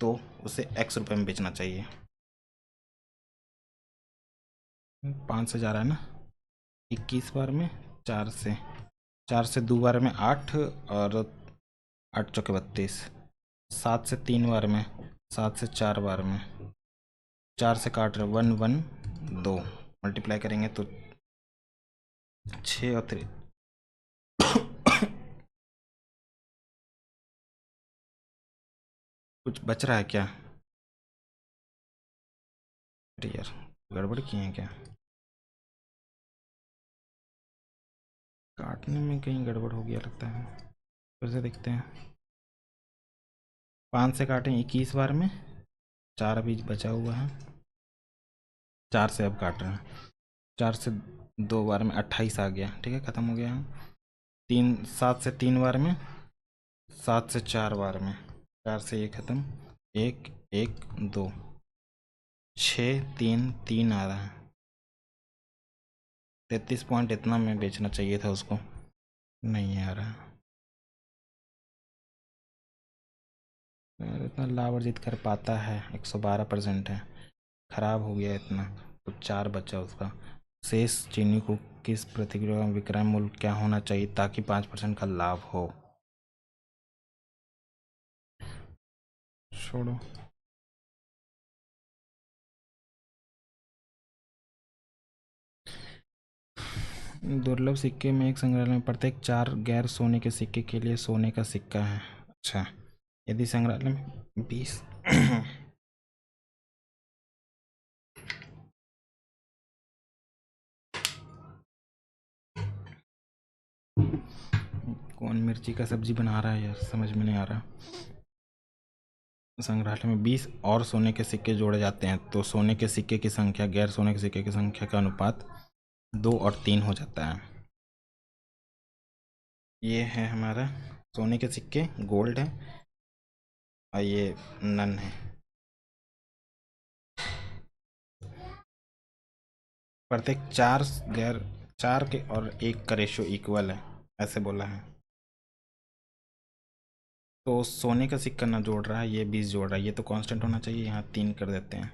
तो उसे x रुपये में बेचना चाहिए, 5 से जा रहा है ना, 21 बार में, 4 से 2 बार में 8, और 8 चौके 32, 7 से 3 बार में, 7 से 4 बार में, 4 से काट रहे 1 1 2, मल्टीप्लाई करेंगे तो 6 और 3 कुछ बच रहा है क्या? अरे यार, गड़बड़ किए हैं क्या? काटने में कहीं गड़बड़ हो गया लगता है। फिर से देखते हैं। 5 से काटें 21 बार में, 4 अभी बचा हुआ है। 4 से अब काट रहे हैं। 4 से 2 बार में 28 आ गया, ठीक है, ख़त्म हो गया है। 7 से 3 बार में, 7 से 4 बार में, 4 से ये ख़त्म। 1 1 2 6 3 3 आ रहा है। 33 पॉइंट इतना में बेचना चाहिए था उसको, नहीं आ रहा है। यार इतना लाभ अर्जित कर पाता है, 112% है। ख़राब हो गया इतना, तो 4 बचा उसका। शेष चीनी को किस प्रति किलोग्राम विक्रय मूल्य क्या होना चाहिए ताकि 5% का लाभ हो? छोड़ो। दुर्लभ सिक्के में एक संग्रहालय में प्रत्येक 4 गैर सोने के सिक्के के लिए सोने का सिक्का है। अच्छा, यदि संग्रहालय में 20 कौन मिर्ची का सब्जी बना रहा है यार, समझ में नहीं आ रहा। संग्रहालय में 20 और सोने के सिक्के जोड़े जाते हैं तो सोने के सिक्के की संख्या गैर सोने के सिक्के की संख्या का अनुपात 2 और 3 हो जाता है। ये है हमारा सोने के सिक्के, गोल्ड है, और ये नन है। प्रत्येक 4 के और 1 का रेशियो इक्वल है, ऐसे बोला है। तो सोने का सिक्का ना जोड़ रहा है, ये 20 जोड़ रहा है, ये तो कांस्टेंट होना चाहिए, यहाँ 3 कर देते हैं।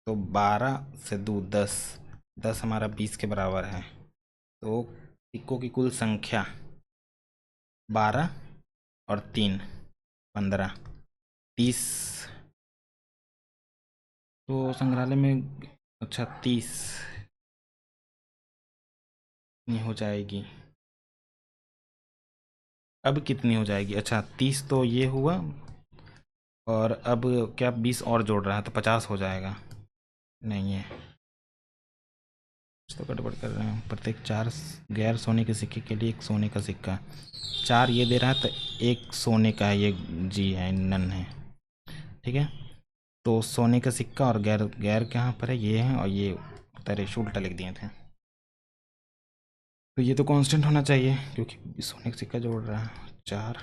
तो 12 से 2 10, 10 हमारा 20 के बराबर है। तो सिक्कों की कुल संख्या 12 और 3 15 30। तो संग्रहालय में, अच्छा 30 नहीं हो जाएगी। अब कितनी हो जाएगी? अच्छा 30 तो ये हुआ, और अब क्या 20 और जोड़ रहा है तो 50 हो जाएगा। नहीं है, कुछ तो गड़बड़ कर रहे हैं। प्रत्येक 4 गैर सोने के सिक्के के लिए 1 सोने का सिक्का, 4 ये दे रहा है तो 1 सोने का है, ये जी है, नन है, ठीक है। तो सोने का सिक्का और गैर गैर कहाँ पर है, ये है, और ये रेशो उल्टा लिख दिए थे। तो ये तो कांस्टेंट होना चाहिए क्योंकि सोने का सिक्का जोड़ रहा है। 4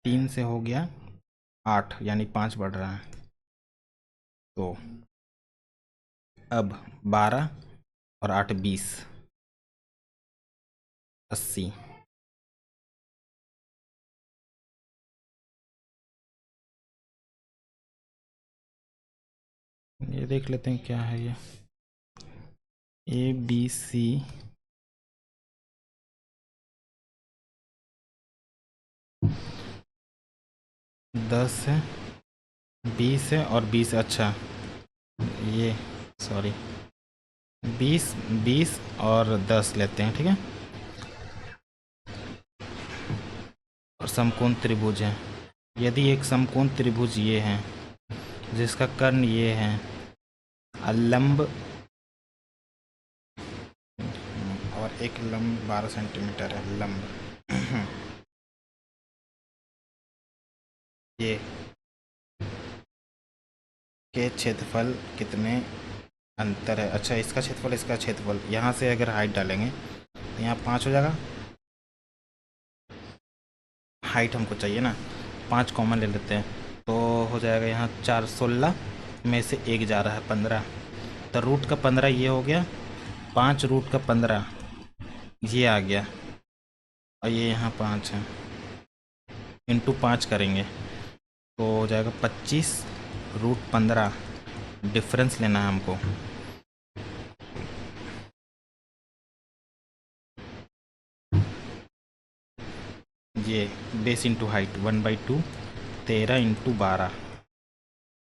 3 से हो गया 8, यानी 5 बढ़ रहा है। तो अब 12 और 8 20, 80। ये देख लेते हैं क्या है ये। ABC 10 है, 20 है और 20, अच्छा ये, सॉरी, 20 20 और 10 लेते हैं, ठीक है। और समकोण त्रिभुज है। यदि एक समकोण त्रिभुज ये है जिसका कर्ण ये है, लंब और एक लंब 12 सेंटीमीटर है, लंब ये के क्षेत्रफल कितने अंतर है? अच्छा, इसका क्षेत्रफल इसका क्षेत्रफल, यहाँ से अगर हाइट डालेंगे तो यहाँ 5 हो जाएगा। हाइट हमको चाहिए ना, 5 कॉमन ले लेते हैं तो हो जाएगा यहाँ 4 16 में से 1 जा रहा है 15, तो रूट का 15 ये हो गया, 5 रूट का 15 ये आ गया, और ये यहाँ 5 है, इंटू 5 करेंगे तो हो जाएगा 25 रूट 15। डिफरेंस लेना है हमको। ये बेस इंटू हाइट 1/2, 13 इंटू 12,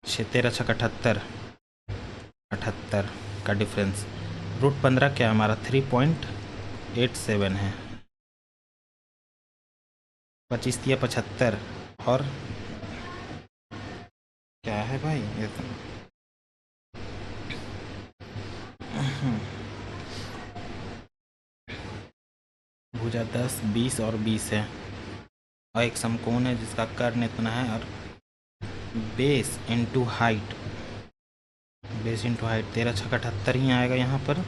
6 13 6 78, 78 का डिफरेंस। रूट 15 क्या हमारा 3.87 है। 25 तिया 75 और क्या है भाई ये तो भुजा 10 20 और 20 है और एक समकोण है जिसका कर्ण इतना है और बेस इंटू हाइट 13 छक 78 ही आएगा यहाँ पर।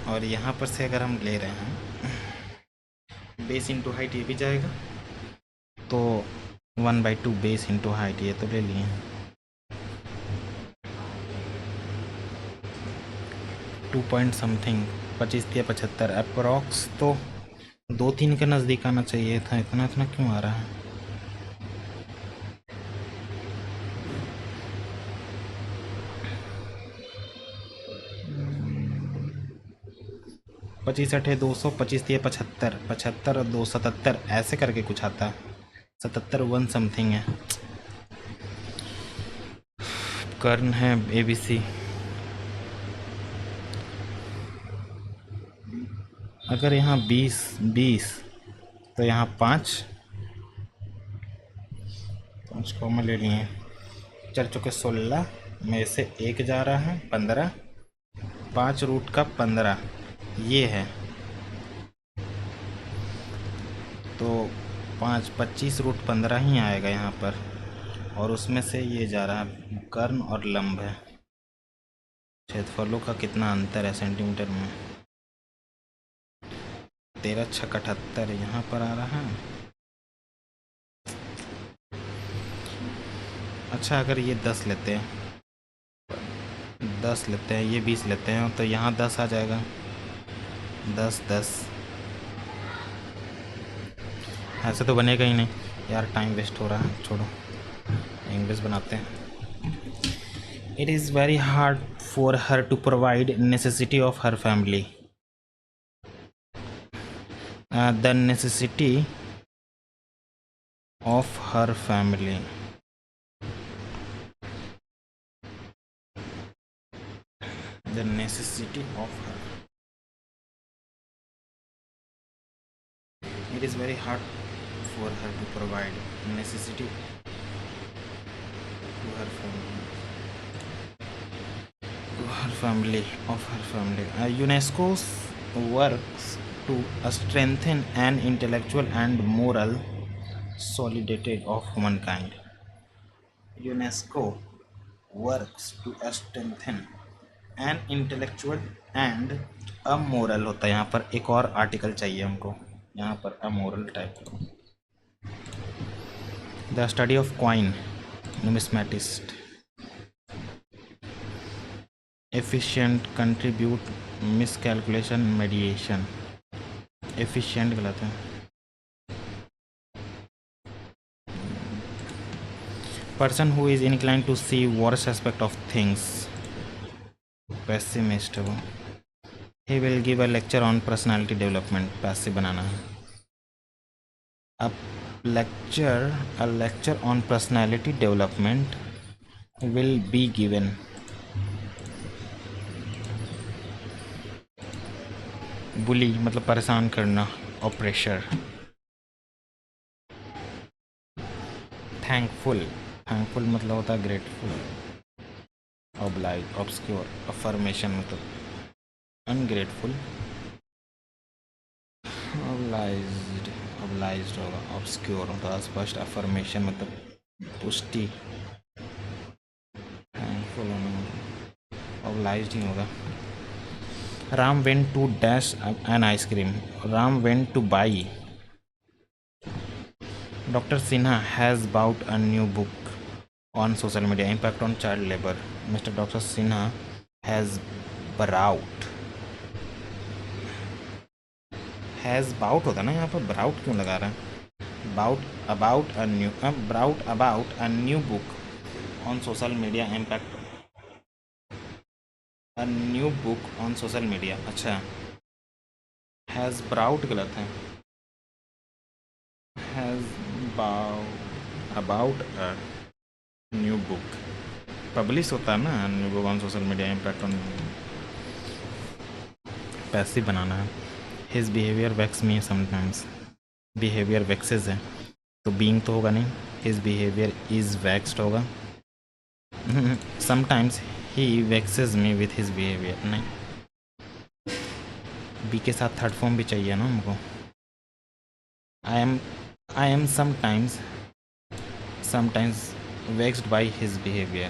और यहाँ पर से अगर हम ले रहे हैं बेस इंटू हाइट ये भी जाएगा तो 1/2 बेस इंटू हाइट ये तो ले लिए। 2 पॉइंट समथिंग 25 या 75 अप्रॉक्स तो 2-3 के नज़दीक आना चाहिए था। इतना इतना क्यों आ रहा है? पच्चीस अठे 200 25 तिया 75 75 और 277 ऐसे करके कुछ आता है। 77 1 समथिंग है। कर्ण है ABC। अगर यहाँ 20 तो यहाँ 5 कॉमन ले लिए। 4 चौके 16 में से 1 जा रहा है 15 5 रूट का 15 ये है तो 5 25 रूट 15 ही आएगा यहाँ पर और उसमें से ये जा रहा है कर्ण और लंब है। क्षेत्रफलों का कितना अंतर है सेंटीमीटर में? 13 छक 78 यहाँ पर आ रहा है। अच्छा अगर ये 10 लेते हैं 10 लेते हैं ये 20 लेते हैं तो यहाँ 10 आ जाएगा। 10 10 ऐसे तो बनेगा ही नहीं यार, टाइम वेस्ट हो रहा है, छोड़ो इंग्लिश बनाते हैं। It is very hard for her to provide necessity of her family. The necessity of her family the necessity of her. It is very hard for her to provide necessity to her family. Of her family. UNESCO's works to strengthen an intellectual and moral solidarity of humankind. UNESCO works to strengthen an intellectual and amoral होता है। यहाँ पर एक और आर्टिकल चाहिए हमको, यहाँ पर amoral type. The study of coin numismatist efficient contribute miscalculation mediation. Efficient गलत है। Person who is incline to see worst aspect of things pessimist है वो। he will give a lecture on personality development। Passive बनाना है। a lecture on personality development will be given bully मतलब परेशान करना और प्रेशर। थैंकफुल मतलब होता है ग्रेटफुल। ऑब्लाइज ऑब्सक्योर अफर्मेशन मतलब अनग्रेटफुल। ऑब्लाइज्ड होगा। ऑब्सक्योर मतलब अस्पष्ट। अफर्मेशन मतलब पुष्टि। थैंकफुल होना ऑब्लाइज्ड ही होगा। Ram went to dash an ice cream. Ram went to buy. Doctor Sinha has bought a new book on social media impact on child labor. Mr. Dr. Sinha has brought होता ना, यहाँ पर brought क्यों लगा रहा है? Brought about a new book on social media impact a new book on social media। अच्छा has brought गलत है। has about a new book publish होता है ना, new book on social media impact on passive बनाना है। His behaviour vex me sometimes, behaviour vexes है तो बीइंग तो होगा नहीं, हिज बिहेवियर इज वैक्स्ड होगा। Sometimes he vexes me with his behaviour, नहीं, बी के साथ थर्ड फॉर्म भी चाहिए ना हमको। I am sometimes vexed by his behavior.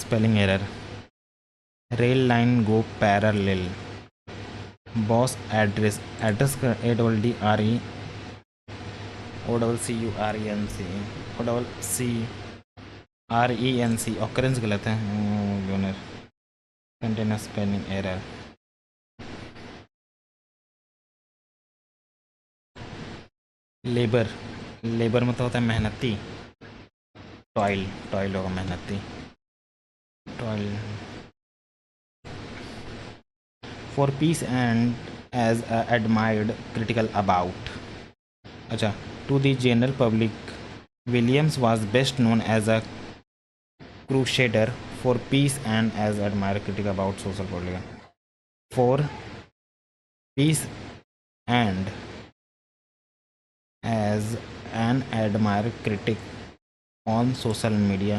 Spelling error. Rail line go parallel. Boss address का A double D R E O double C U R E N C O double C R E N C occurrence गलत है। यूनर contain spelling error. Labour, labour मतलब होता है मेहनती, टॉयल, टॉयल होगा मेहनती, toil. For peace and as admired critical about, अच्छा, to the general public Williams was best known as a crusader for peace and as admired critic about social political. For peace and as an admired critic on social media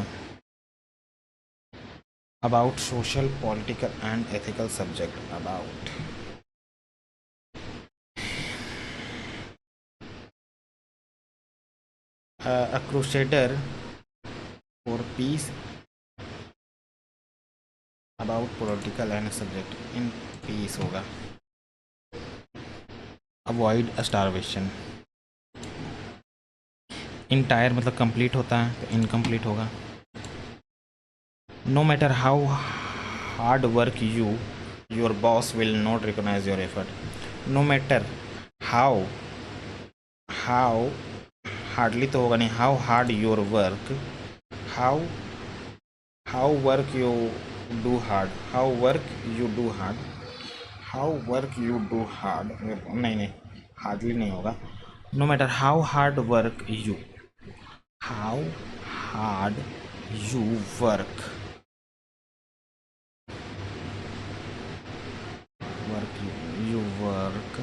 about social, political and ethical subject. About a crusader for peace about political and subject in peace होगा। avoid starvation, entire मतलब complete होता है तो incomplete होगा। no matter how hard work your boss will not recognize your effort. no matter how hardly तो होगा नहीं, how hard your work, how work you do hard, how work you do hard, how work you do hard, नहीं, हार्डली नहीं होगा। No matter how hard work you, how hard you work, you work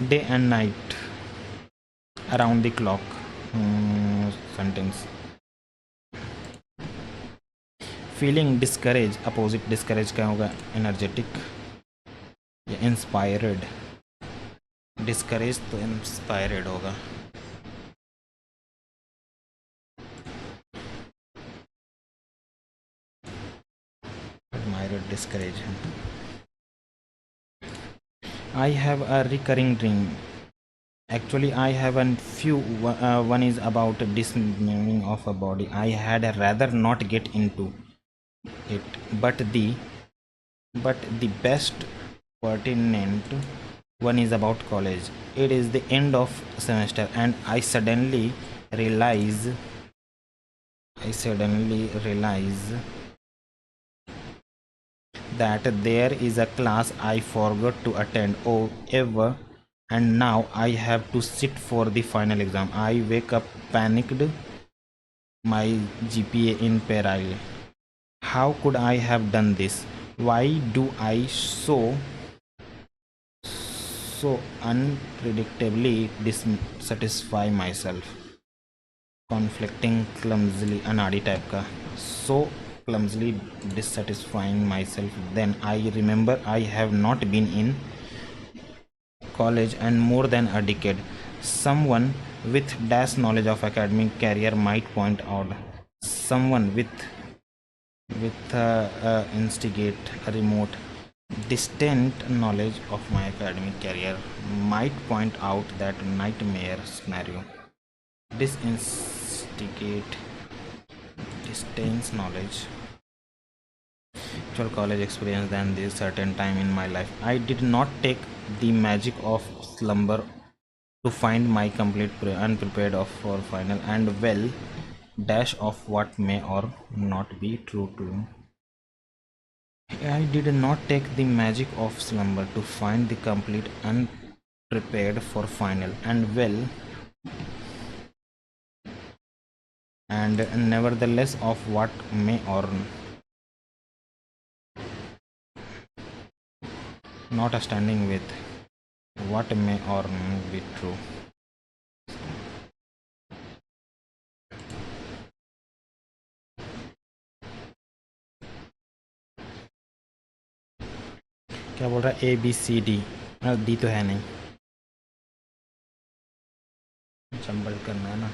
day and night around the clock, sentence। feeling discouraged, opposite discourage क्या होगा, एनर्जेटिक या इंस्पायर्ड, डिस्करेज तो इंस्पायर्ड होगा। एडमायर्ड डिस्करेज है। I have a recurring dream. Actually, I have a few. One is about dismembering of a body. I had rather not get into it, but the best pertinent one is about college. It is the end of semester, and I suddenly realize that there is a class I forgot to attend, oh ever, and now I have to sit for the final exam. I wake up panicked, my GPA in peril. How could I have done this? Why do I so unpredictably dissatisfy myself? Conflicting, clumsily, anadi type ka, so clumsily dissatisfying myself. Then I remember I have not been in college and more than a decade. Someone with dash knowledge of academic career might point out, someone with instigate a remote distant knowledge of my academic career might point out that nightmare scenario. This instigate distance knowledge actual college experience than this certain time in my life. I did not take the magic of slumber to find my complete unprepared of for final and well dash of what may or not be true to. I did not take the magic of slumber to find the complete unprepared for final and well and nevertheless of what may or not standing with what may or not be true. क्या बोल रहा है? A B C D, D तो है नहीं, जंबल करना है ना।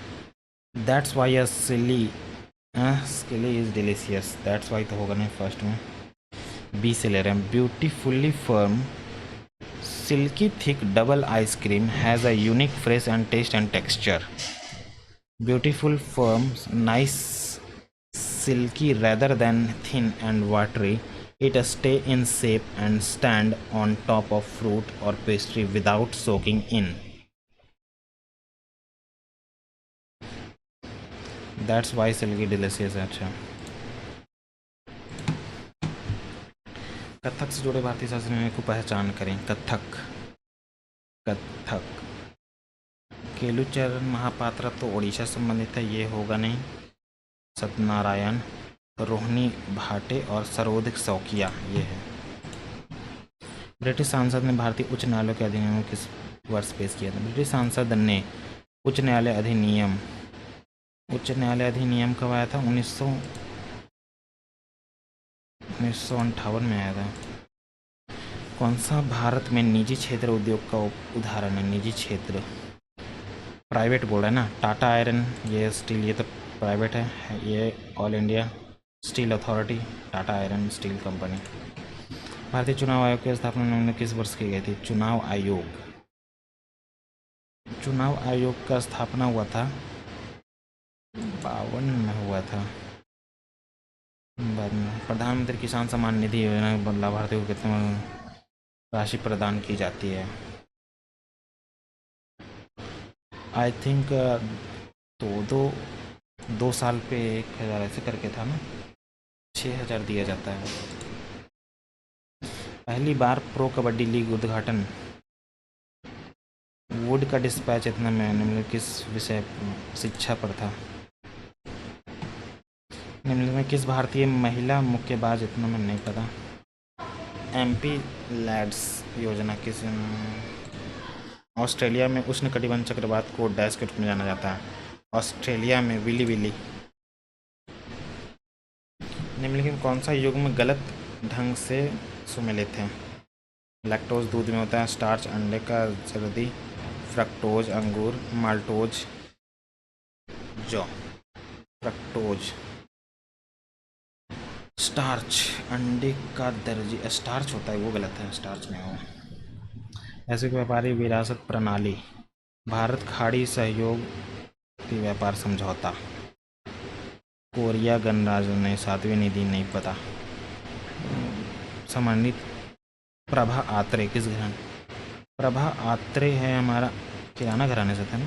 That's why a silly skilly is delicious, that's why तो होगा नहीं फर्स्ट में, बी से ले रहे हैं। Beautifully firm silky thick double ice cream has a unique fresh and taste and texture. Beautiful firm nice silky rather than thin and watery. It stay in shape and stand on top of fruit or pastry without soaking in. That's why silky delicious है। अच्छा, कथक से जुड़े भारतीय शास्त्रीय को पहचान करें। कथक, कथक केलुचरण महापात्रा तो ओडिशा संबंधित है, ये होगा नहीं। सत्यनारायण, रोहिणी भाटे और सरोदिक शौकिया, ये है। ब्रिटिश सांसद ने भारतीय उच्च न्यायालय के अधिनियम किस वर्ष पेश किया था? ब्रिटिश सांसद ने उच्च न्यायालय अधिनियम कब आया था? 1958 में आया था। कौन सा भारत में निजी क्षेत्र उद्योग का उदाहरण है? निजी क्षेत्र प्राइवेट बोल रहा है ना। टाटा आयरन, ये स्टील, ये तो प्राइवेट है। ये all India steel authority, Tata iron steel company. भारतीय चुनाव आयोग की स्थापना निम्न किस वर्ष की गई थी? चुनाव आयोग का स्थापना हुआ था 52 में हुआ था। बाद में प्रधानमंत्री किसान सम्मान निधि योजना लाभार्थियों को कितनी राशि प्रदान की जाती है? आई थिंक दो साल पे 1000 ऐसे करके था ना, 6000 दिया जाता है। पहली बार प्रो कबड्डी लीग उद्घाटन वुड का डिस्पैच इतना में निम्नलिखित किस विषय शिक्षा पर था? निम्नलिखित में किस भारतीय महिला मुक्केबाज, इतना में नहीं पता। MP लैड्स योजना किस? ऑस्ट्रेलिया में उष्ण कटिबंध चक्रवात को डैश के रूप में जाना जाता है? ऑस्ट्रेलिया में विली विली। निम्नलिखित कौन सा युग्म गलत ढंग से सुमेलित है? लैक्टोज दूध में होता है, स्टार्च अंडे का जर्दी, फ्रक्टोज अंगूर, माल्टोज जौ। फ्रक्टोज, स्टार्च अंडे का दर्जी स्टार्च होता है, वो गलत है, स्टार्च नहीं होगा। ऐसे व्यापारी विरासत प्रणाली, भारत खाड़ी सहयोग की व्यापार समझौता, कोरिया गणराज्य ने 7वीं निधि नहीं पता। सम्मानित प्रभा आत्रे किस घराने? प्रभा आत्रे है हमारा किराना घराने से था ना।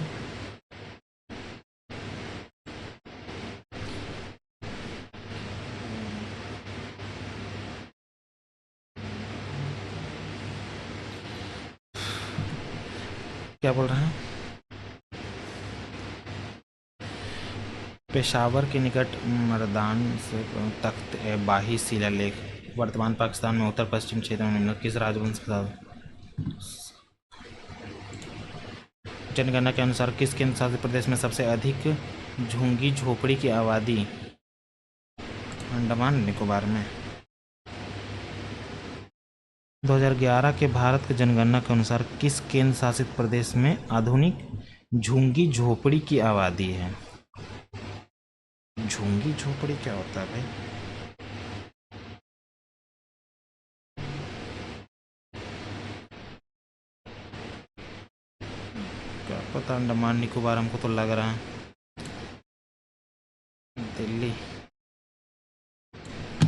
क्या बोल रहे हैं? पेशावर के निकट मर्दान से तख्त ए बाही शिलालेख वर्तमान पाकिस्तान में उत्तर पश्चिम क्षेत्र में निम्न किस राजवंश के साथ? जनगणना के अनुसार किस केंद्र शासित प्रदेश में सबसे अधिक झुग्गी झोपड़ी की आबादी? अंडमान निकोबार में। 2011 के भारत के जनगणना के अनुसार किस केंद्र शासित प्रदेश में आधुनिक झुग्गी झोपड़ी की आबादी है? झुग्गी झोपड़ी क्या होता है भाई? क्या पता, अंडमान निकोबार हमको तो लग रहा है दिल्ली,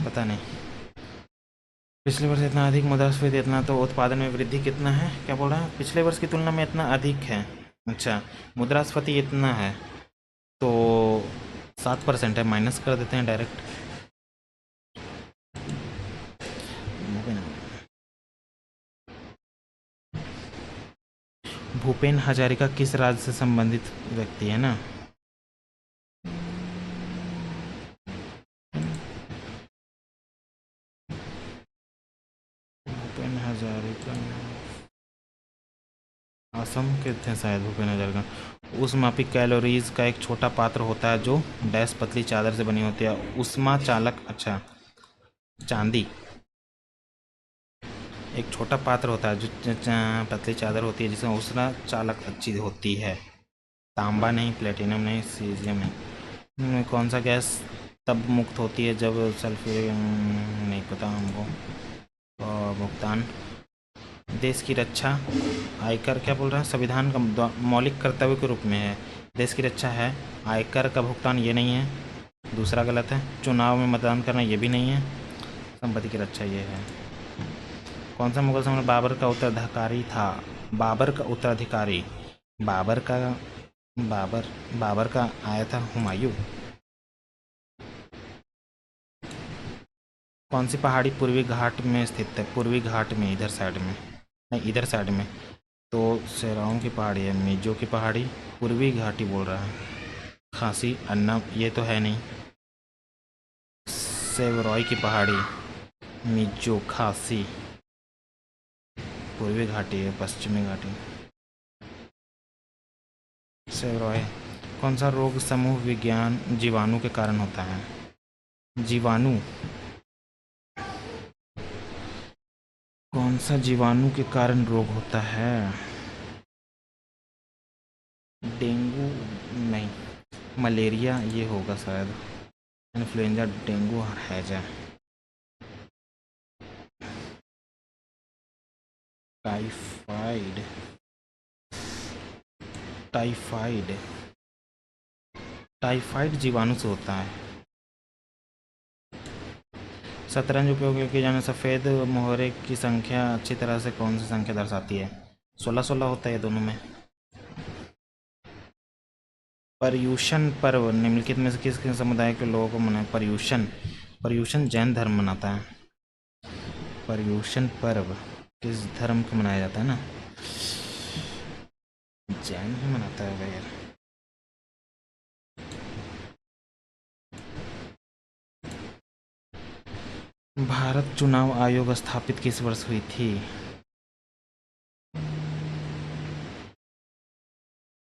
पता नहीं। पिछले वर्ष इतना अधिक मुद्रास्फीति, इतना तो उत्पादन में वृद्धि कितना है? क्या बोल रहा है? पिछले वर्ष की तुलना में इतना अधिक है। अच्छा, मुद्रास्फीति इतना है तो 7% है, माइनस कर देते हैं डायरेक्ट। भूपेन हजारिका किस राज्य से संबंधित व्यक्ति है ना? भूपेन हजारिका असम के थे शायद भूपेन हजारिका। उस मापिक कैलोरीज का एक छोटा पात्र होता है जो डैश पतली चादर से बनी होती है। उष्मा चालक, अच्छा चांदी। एक छोटा पात्र होता है जो पतली चादर होती है जिसमें उष्मा चालक अच्छी होती है। तांबा नहीं, प्लेटिनम नहीं, सीजियम नहीं। कौन सा गैस तब मुक्त होती है जब सल्फ्यूरिक, नहीं पता हमको। और भुगतान देश की रक्षा, आयकर क्या बोल रहा है, संविधान का मौलिक कर्तव्य के रूप में है। देश की रक्षा है। आयकर का भुगतान ये नहीं है, दूसरा गलत है। चुनाव में मतदान करना ये भी नहीं है। संपत्ति की रक्षा ये है। कौन सा मुगल सम्राट बाबर का उत्तराधिकारी था? बाबर का उत्तराधिकारी, बाबर का आया था हुमायूं। कौन सी पहाड़ी पूर्वी घाट में स्थित है? पूर्वी घाट में, इधर साइड में नहीं, इधर साइड में तो सेराओं की पहाड़ी है। मिजो की पहाड़ी, पूर्वी घाटी बोल रहा है। खासी, अन्ना ये तो है नहीं। सेवरॉय की पहाड़ी, मिजो, खासी, पूर्वी घाटी है, पश्चिमी घाटी। सेवरॉय। कौन सा रोग समूह विज्ञान जीवाणु के कारण होता है? जीवाणु, कौन सा जीवाणु के कारण रोग होता है? डेंगू नहीं, मलेरिया ये होगा शायद। इन्फ्लुएंजा, डेंगू, हैजा। टाइफाइड, टाइफाइड, टाइफाइड जीवाणु से होता है। शतरंज उपयोग किए जाने सफ़ेद मोहरे की संख्या अच्छी तरह से कौन सी संख्या दर्शाती है? 16-16 होता है दोनों में। पर्युषण पर्व निम्नलिखित में से किस किस समुदाय के लोगों को मनाया? पर्युषण जैन धर्म मनाता है। पर्युषण पर्व किस धर्म को मनाया जाता है ना? जैन ही मनाता है भैया। भारत चुनाव आयोग स्थापित किस वर्ष हुई थी?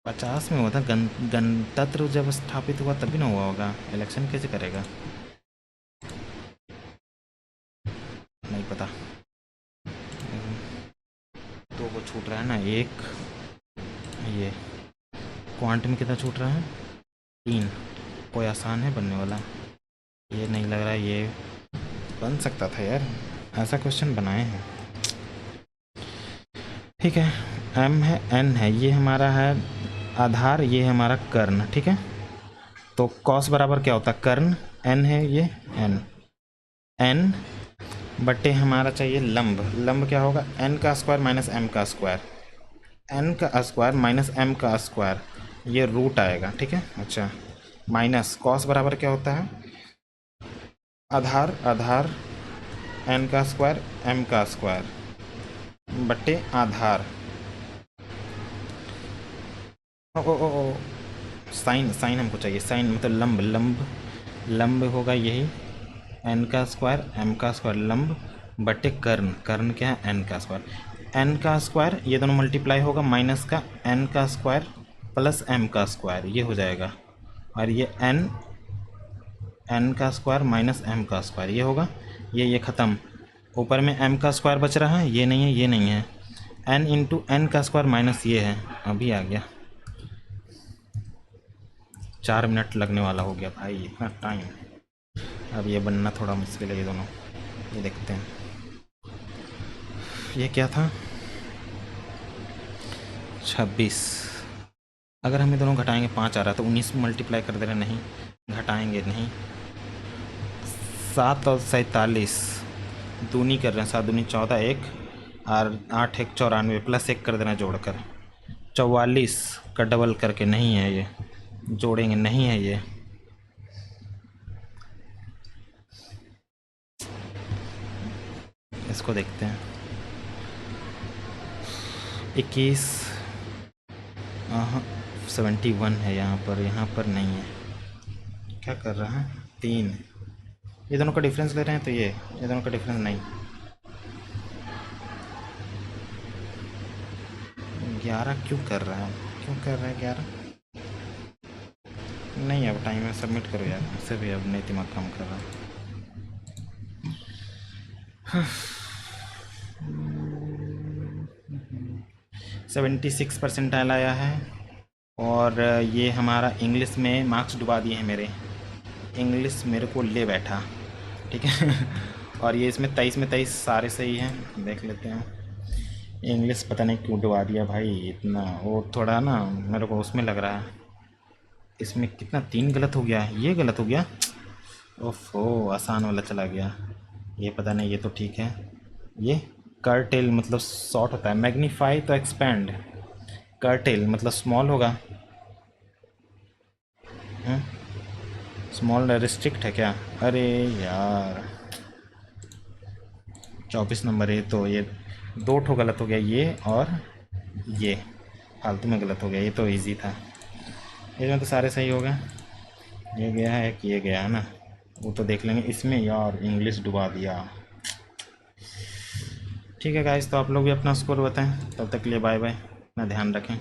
50 में हुआ था। गणतंत्र जब स्थापित हुआ तभी ना हुआ होगा। इलेक्शन कैसे करेगा? नहीं पता। तो वो छूट रहा है ना एक, ये क्वांट में कितना छूट रहा है? 3। कोई आसान है बनने वाला? ये नहीं लग रहा है। ये बन सकता था यार, ऐसा क्वेश्चन बनाए हैं। ठीक है, m है, n है, ये हमारा है आधार, ये है हमारा कर्ण। ठीक है, तो कॉस बराबर क्या होता है? कर्ण। n है ये, n बटे हमारा चाहिए लंब। लंब क्या होगा? n का स्क्वायर माइनस m का स्क्वायर, n का स्क्वायर माइनस m का स्क्वायर, ये रूट आएगा। ठीक है, अच्छा माइनस कॉस बराबर क्या होता है? आधार n का स्क्वायर m का स्क्वायर बटे आधार। ओ साइन हमको चाहिए। साइन मतलब लंब होगा यही, n का स्क्वायर m का स्क्वायर लंब बटे कर्ण क्या है? n का स्क्वायर। n का स्क्वायर ये दोनों मल्टीप्लाई होगा, माइनस का n का स्क्वायर प्लस m का स्क्वायर, ये हो जाएगा। और ये n का स्क्वायर माइनस m का स्क्वायर, ये होगा। ये ख़त्म। ऊपर में m का स्क्वायर बच रहा है, ये नहीं है, ये नहीं है। n इंटू n का स्क्वायर माइनस ये है। अभी आ गया। 4 मिनट लगने वाला हो गया भाई, इतना टाइम। अब ये बनना थोड़ा मुश्किल है ये दोनों। ये देखते हैं ये क्या था? 26। अगर हम ये दोनों घटाएंगे 5 आ रहा है, तो 19 मल्टीप्लाई कर दे रहे, नहीं घटाएंगे नहीं। 7 और 47 दूनी कर रहे हैं, 7 दूनी 14, 1 और 8 1 94 प्लस 1 कर देना जोड़कर। 44 का डबल करके, नहीं है ये, जोड़ेंगे नहीं है ये। इसको देखते हैं। 21 71 है यहाँ पर नहीं है। क्या कर रहा है? 3। ये दोनों का डिफरेंस ले रहे हैं, तो ये दोनों का डिफरेंस नहीं। 11 क्यों कर रहा है, क्यों कर रहा है 11? नहीं अब टाइम है, सबमिट करो यार, मुझसे भी अब नहीं दिमाग काम कर रहा। 76 परसेंटाइल आया है। और ये हमारा इंग्लिश में मार्क्स डुबा दिए हैं मेरे, इंग्लिश मेरे को ले बैठा, ठीक है। और ये इसमें 23 में 23 सारे सही हैं, देख लेते हैं। इंग्लिश पता नहीं क्यों डुबा दिया भाई इतना, वो थोड़ा ना मेरे को उसमें लग रहा है। इसमें कितना 3 गलत हो गया, ये गलत हो गया। ओफो, आसान वाला चला गया। ये पता नहीं, ये तो ठीक है। ये कर्टेल मतलब शॉर्ट होता है, मैग्नीफाई तो एक्सपैंड, कर्टेल मतलब स्मॉल होगा। स्मॉल रिस्ट्रिक्ट है क्या? अरे यार 24 नंबर है तो ये 2 ठो गलत हो गया, ये और ये फालतू में गलत हो गया, ये तो इजी था। इसमें तो सारे सही हो गए। ये गया है कि ये गया है ना, वो तो देख लेंगे। इसमें यार इंग्लिश डुबा दिया। ठीक है गाइस, तो आप लोग भी अपना स्कोर बताएं, तब तक के लिए बाय बाय, अपना ध्यान रखें।